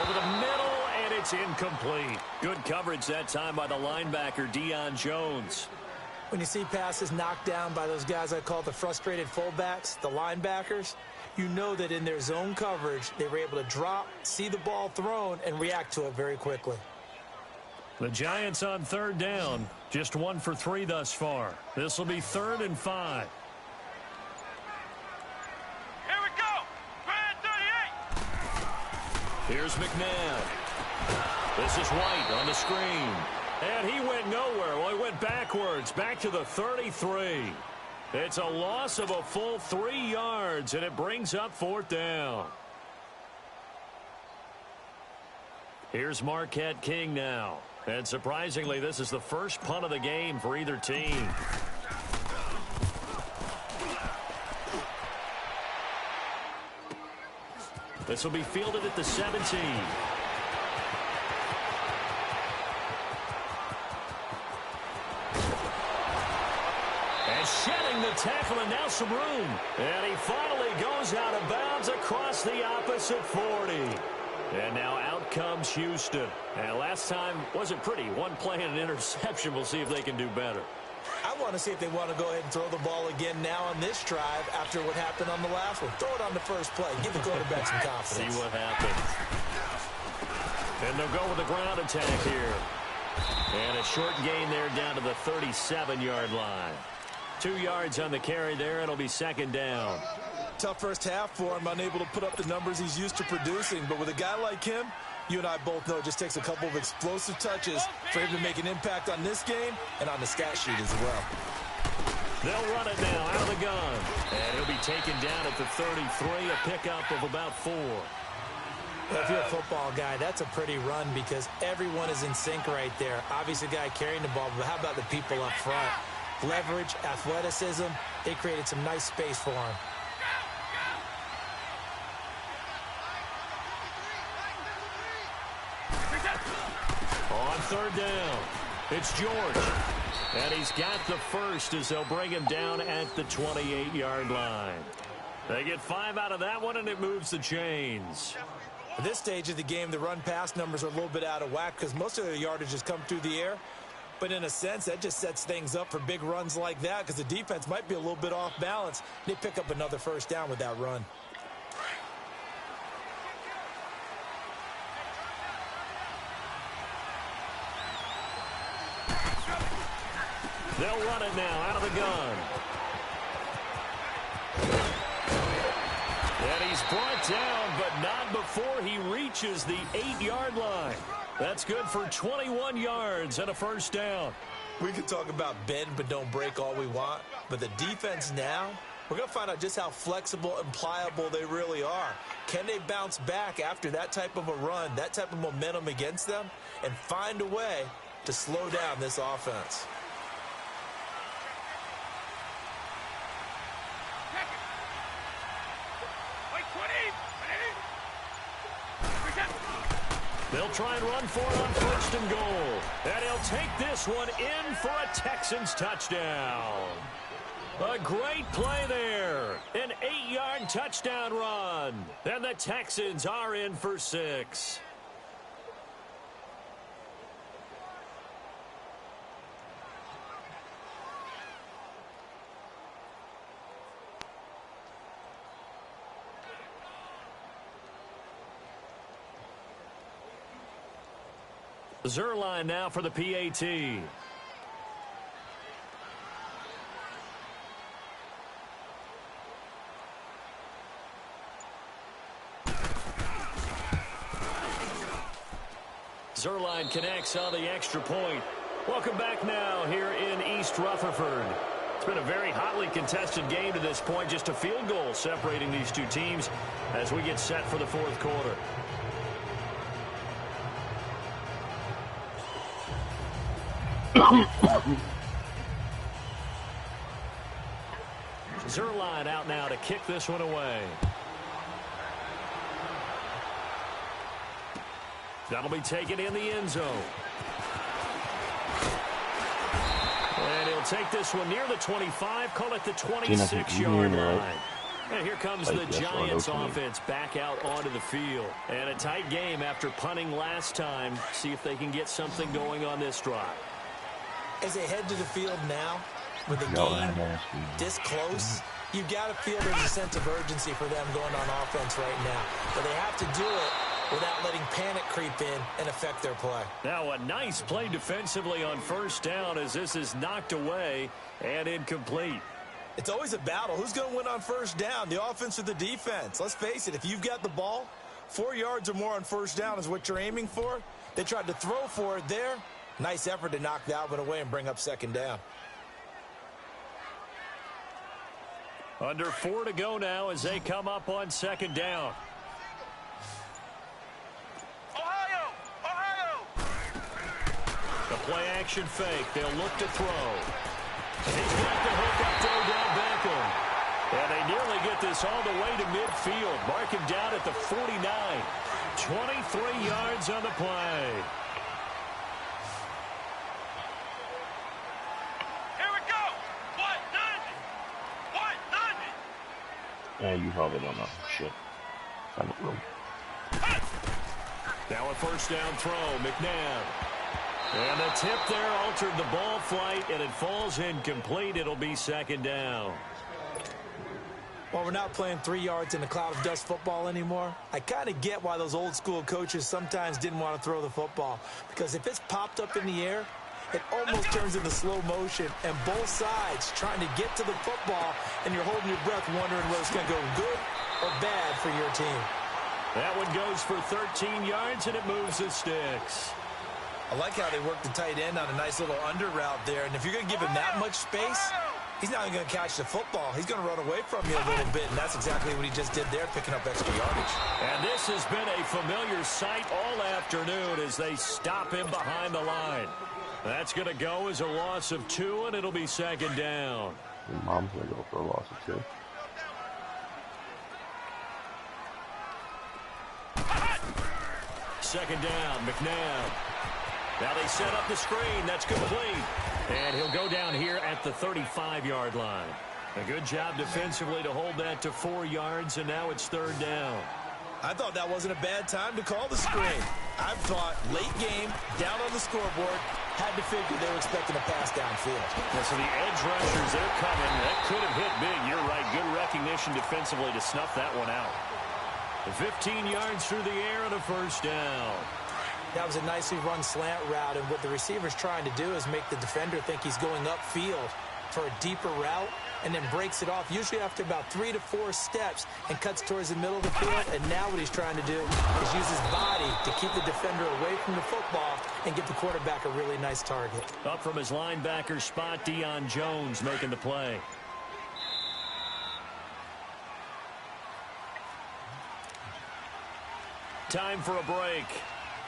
Over the middle, and it's incomplete. Good coverage that time by the linebacker, Deion Jones. When you see passes knocked down by those guys I call the frustrated fullbacks, the linebackers, you know that in their zone coverage, they were able to drop, see the ball thrown, and react to it very quickly. The Giants on 3rd down, just 1 for 3 thus far. This will be 3rd and 5. Here we go. Man 38. Here's McNabb. This is White on the screen. And he went nowhere. Well, he went backwards, back to the 33. It's a loss of a full 3 yards, and it brings up 4th down. Here's Marquette King now. And surprisingly, this is the first punt of the game for either team. This will be fielded at the 17. Shedding the tackle, and now some room. And he finally goes out of bounds across the opposite 40. And now out comes Houston. And last time wasn't pretty. 1 play and an interception. We'll see if they can do better. I want to see if they want to go ahead and throw the ball again now on this drive after what happened on the last one. Throw it on the first play. Give the quarterback some confidence. See what happens. And they'll go with the ground attack here. And a short gain there down to the 37-yard line. 2 yards on the carry there. It'll be 2nd down. Tough first half for him, unable to put up the numbers he's used to producing. But with a guy like him, you and I both know it just takes a couple of explosive touches for him to make an impact on this game and on the stat sheet as well. They'll run it now out of the gun. And he'll be taken down at the 33, a pickup of about 4. Well, if you're a football guy, that's a pretty run because everyone is in sync right there. Obviously, the guy carrying the ball, but how about the people up front? Leverage, athleticism, they created some nice space for him. On 3rd down, it's George. And he's got the first as they'll bring him down at the 28-yard line. They get 5 out of that one, and it moves the chains. At this stage of the game, the run-pass numbers are a little bit out of whack because most of their yardage has come through the air. But in a sense, that just sets things up for big runs like that because the defense might be a little bit off balance. They pick up another first down with that run. They'll run it now out of the gun. And he's brought down, but not before he reaches the 8-yard line. That's good for 21 yards and a first down. We can talk about bend but don't break all we want, but the defense now, we're going to find out just how flexible and pliable they really are. Can they bounce back after that type of a run, that type of momentum against them, and find a way to slow down this offense? They'll try and run for it on first and goal. And he'll take this one in for a Texans touchdown. A great play there. An 8-yard touchdown run. And the Texans are in for 6. Zerline now for the PAT. Zerline connects on the extra point. Welcome back now here in East Rutherford. It's been a very hotly contested game to this point. Just a field goal separating these two teams as we get set for the fourth quarter. Zerline out now to kick this one away. That'll be taken in the end zone. And he'll take this one near the 25, call it the 26-yard line. And here comes the Giants offense back out onto the field. And a tight game after punting last time. See if they can get something going on this drive. As they head to the field now, with the game this close, you've got to feel there's a sense of urgency for them going on offense right now. But they have to do it without letting panic creep in and affect their play. Now a nice play defensively on first down as this is knocked away and incomplete. It's always a battle. Who's going to win on first down, the offense or the defense? Let's face it, if you've got the ball, 4 yards or more on first down is what you're aiming for. They tried to throw for it there. Nice effort to knock that one away and bring up second down. Under 4 to go now as they come up on second down. The play action fake. They'll look to throw. He's got the hook up to Odell Beckham. And they nearly get this all the way to midfield. Mark him down at the 49. 23 yards on the play. Yeah, you probably don't know. Shit. Now a first down throw, McNabb. And the tip there altered the ball flight, and it falls incomplete. It'll be second down. Well, we're not playing 3 yards in a cloud of dust football anymore. I kind of get why those old school coaches sometimes didn't want to throw the football. Because if it's popped up in the air, it almost turns into slow motion, and both sides trying to get to the football, and you're holding your breath wondering whether it's going to go good or bad for your team. That one goes for 13 yards, and it moves the sticks. I like how they work the tight end on a nice little under route there, and if you're going to give him that much space, he's not even going to catch the football. He's going to run away from you a little bit, and that's exactly what he just did there, picking up extra yardage. And this has been a familiar sight all afternoon as they stop him behind the line. That's going to go as a loss of 2, and it'll be second down. Your mom's going to go for a loss of 2. Second down, McNabb. Now they set up the screen. That's complete. And he'll go down here at the 35-yard line. A good job defensively to hold that to 4 yards, and now it's 3rd down. I thought that wasn't a bad time to call the screen. I've thought late game, down on the scoreboard, had to figure they were expecting a pass downfield. Yeah, so the edge rushers, they're coming. That could have hit big. You're right. Good recognition defensively to snuff that one out. 15 yards through the air and a 1st down. That was a nicely run slant route, and what the receiver's trying to do is make the defender think he's going upfield for a deeper route, and then breaks it off, usually after about 3 to 4 steps, and cuts towards the middle of the field. And now what he's trying to do is use his body to keep the defender away from the football and give the quarterback a really nice target. Up from his linebacker spot, Deion Jones making the play. Time for a break.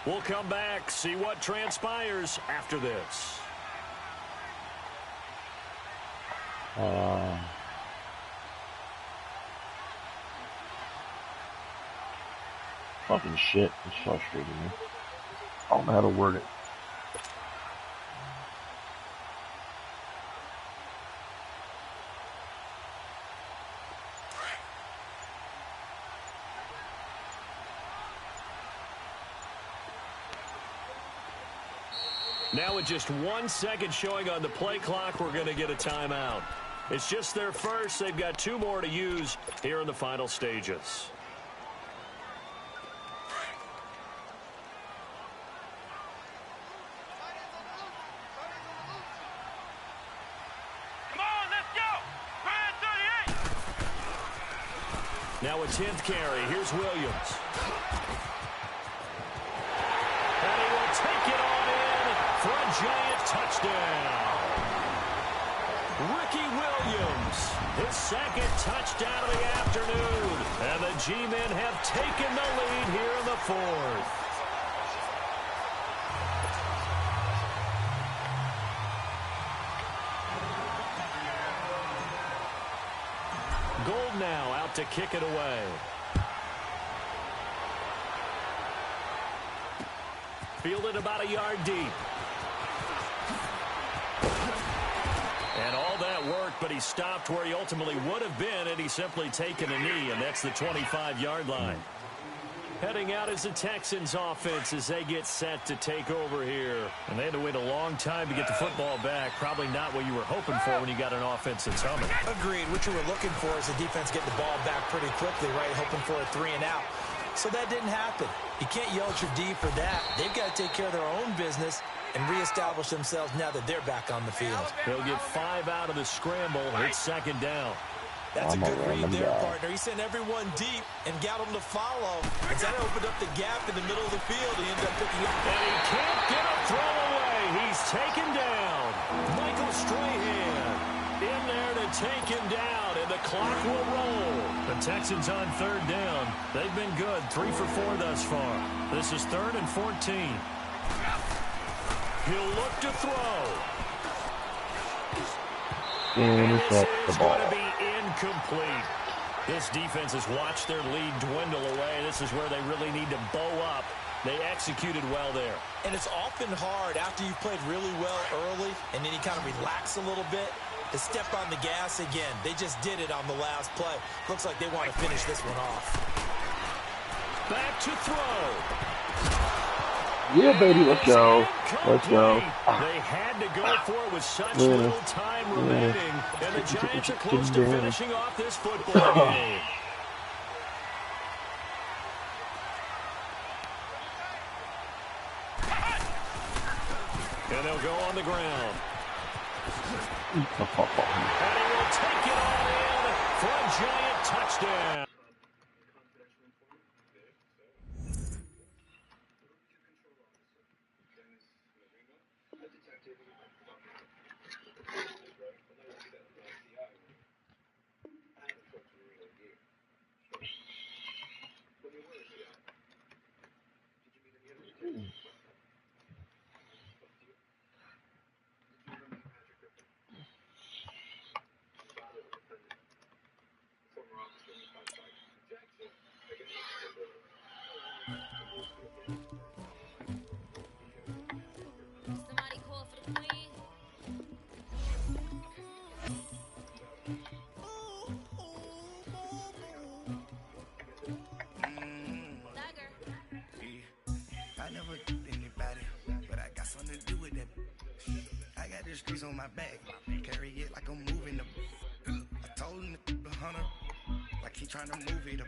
We'll come back, see what transpires after this. Fucking shit. It's frustrating me. I don't know how to word it. Now with just 1 second showing on the play clock, we're going to get a timeout. It's just their first. They've got 2 more to use here in the final stages. Come on, let's go! 38! Now a 10th carry. Here's Williams. And he will take it on in for a giant touchdown. Ricky Williams, his 2nd touchdown of the afternoon. And the G-men have taken the lead here in the 4th. Gold now out to kick it away. Fielded about a yard deep. And all that work, but he stopped where he ultimately would have been had he simply taken a knee, and that's the 25-yard line. Heading out is the Texans offense as they get set to take over here. And they had to wait a long time to get the football back. Probably not what you were hoping for when you got an offense that's humming. Agreed. What you were looking for is the defense getting the ball back pretty quickly, right? Hoping for a 3 and out. So that didn't happen. You can't yell at your D for that. They've got to take care of their own business and reestablish themselves now that they're back on the field. They'll get 5 out of the scramble. It's 2nd down. That's a good read there, partner. He sent everyone deep and got them to follow. And that opened up the gap in the middle of the field. He ended up picking up. And he can't get a throw away. He's taken down. Michael Strahan in there to take him down, and the clock will roll. The Texans on 3rd down. They've been good, 3 for 4 thus far. This is 3rd and 14. He'll look to throw. And this is going to be incomplete. This defense has watched their lead dwindle away. This is where they really need to bow up. They executed well there. And it's often hard after you've played really well early and then you kind of relax a little bit to step on the gas again. They just did it on the last play. Looks like they want to finish this one off. Back to throw. Yeah, baby, let's go. Let's go. They had to go for it with such little time remaining, and the Giants are close to finishing off this football game. And they'll go on the ground. And he will take it all in for a giant touchdown. streets on my back. Carry it like I'm moving them. I told him the hunter, like he trying to move it up.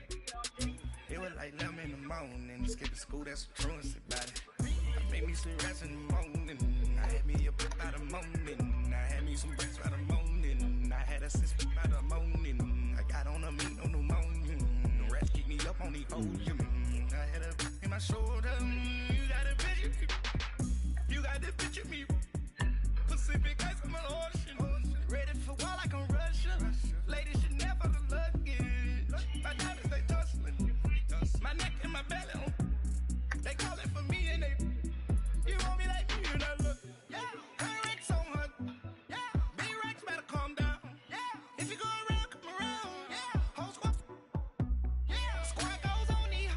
It was like 11 in the morning. Skipping school, that's the truancy about it. I made me some rats in the morning. I had me up by the morning. I had me some rats by the morning. I had a sister by the morning. I got on a meat on the morning. The rats keep me up on the volume. I had a in my shoulder. You got a picture. You got the picture me. Pacific ice, I'm an ocean. Ready for war like I'm Russian. Ladies should never look luggage. My diamonds, they tussling. My neck and my belly. They call it for me and they. You want me like me and I look. Yeah, Rex on her. Yeah, B-Rex better calm down. Yeah, if you go around, come around. Yeah, whole squad. Yeah, squad goes on the.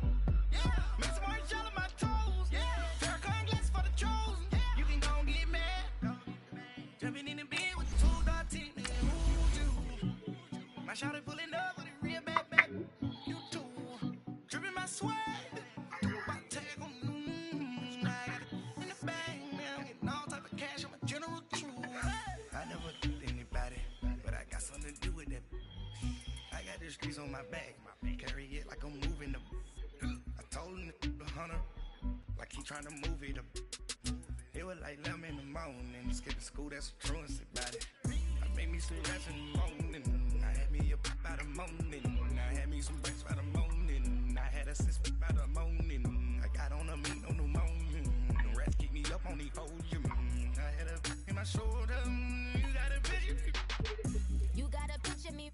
Yeah, make some orange gel on my toes. Yeah, Farrakhan glass for the chosen. Yeah, you can go and get mad. Jumping in the bed with the 2 dot team. Who you? My shawty pulling up with a real bad back. You too. Dripping my swag. My tag on I got it in the bag now. Getting all type of cash. I'm a general true. I never did anybody, but I got something to do with that. I got the streets on my back. Carry it like I'm moving them. I told him the hunter, like he trying to move it up. It was like 11 in the morning. Skipping school, that's the truancy about it. I made me some rats in the morning. I had me up by the morning. I had me some rats by the morning. I had a sister by the morning. I got on a meat on the morning. The rats keep me up on the volume. I had a in my shoulder. You got a picture. You got a picture me.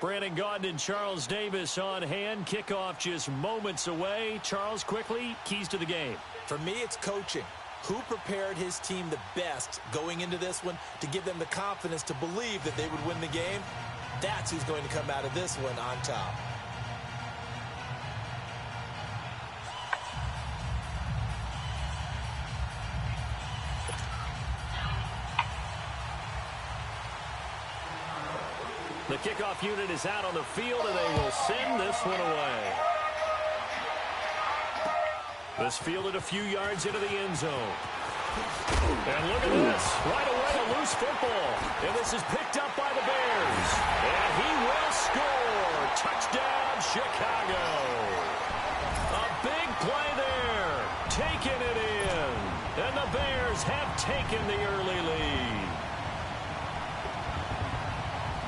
Brandon Gaudin and Charles Davis on hand. Kickoff just moments away. Charles, quickly, keys to the game. For me, it's coaching. Who prepared his team the best going into this one to give them the confidence to believe that they would win the game? That's who's going to come out of this one on top. The kickoff unit is out on the field, and they will send this one away. This fielded a few yards into the end zone. And look at this. Right away, a loose football. And this is picked up by the Bears. And he will score. Touchdown, Chicago. A big play there. Taking it in. And the Bears have taken the early lead.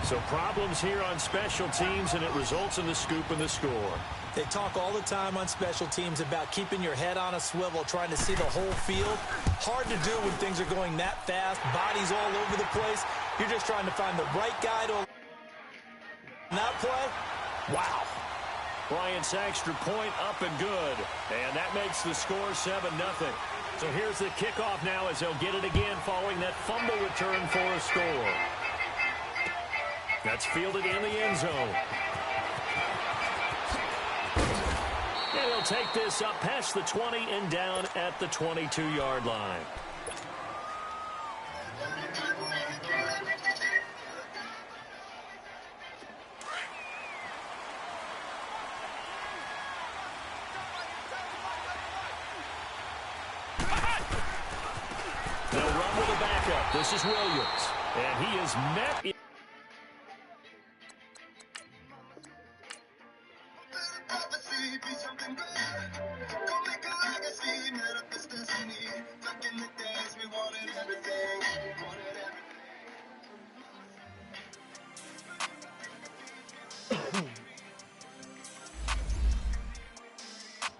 So problems here on special teams, and it results in the scoop and the score. They talk all the time on special teams about keeping your head on a swivel, trying to see the whole field. Hard to do when things are going that fast, bodies all over the place. You're just trying to find the right guy to that play. Wow. Bryant's extra point up and good. And that makes the score 7-0. So here's the kickoff now as they'll get it again following that fumble return for a score. That's fielded in the end zone. And he'll take this up past the 20 and down at the 22-yard line. They'll run with a backup. This is Williams. And he is met.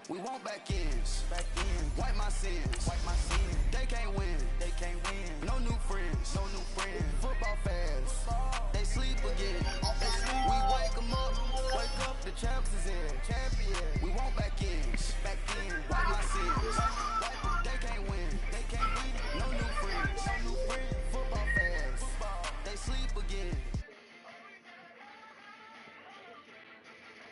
We want back ends. Wipe my sins.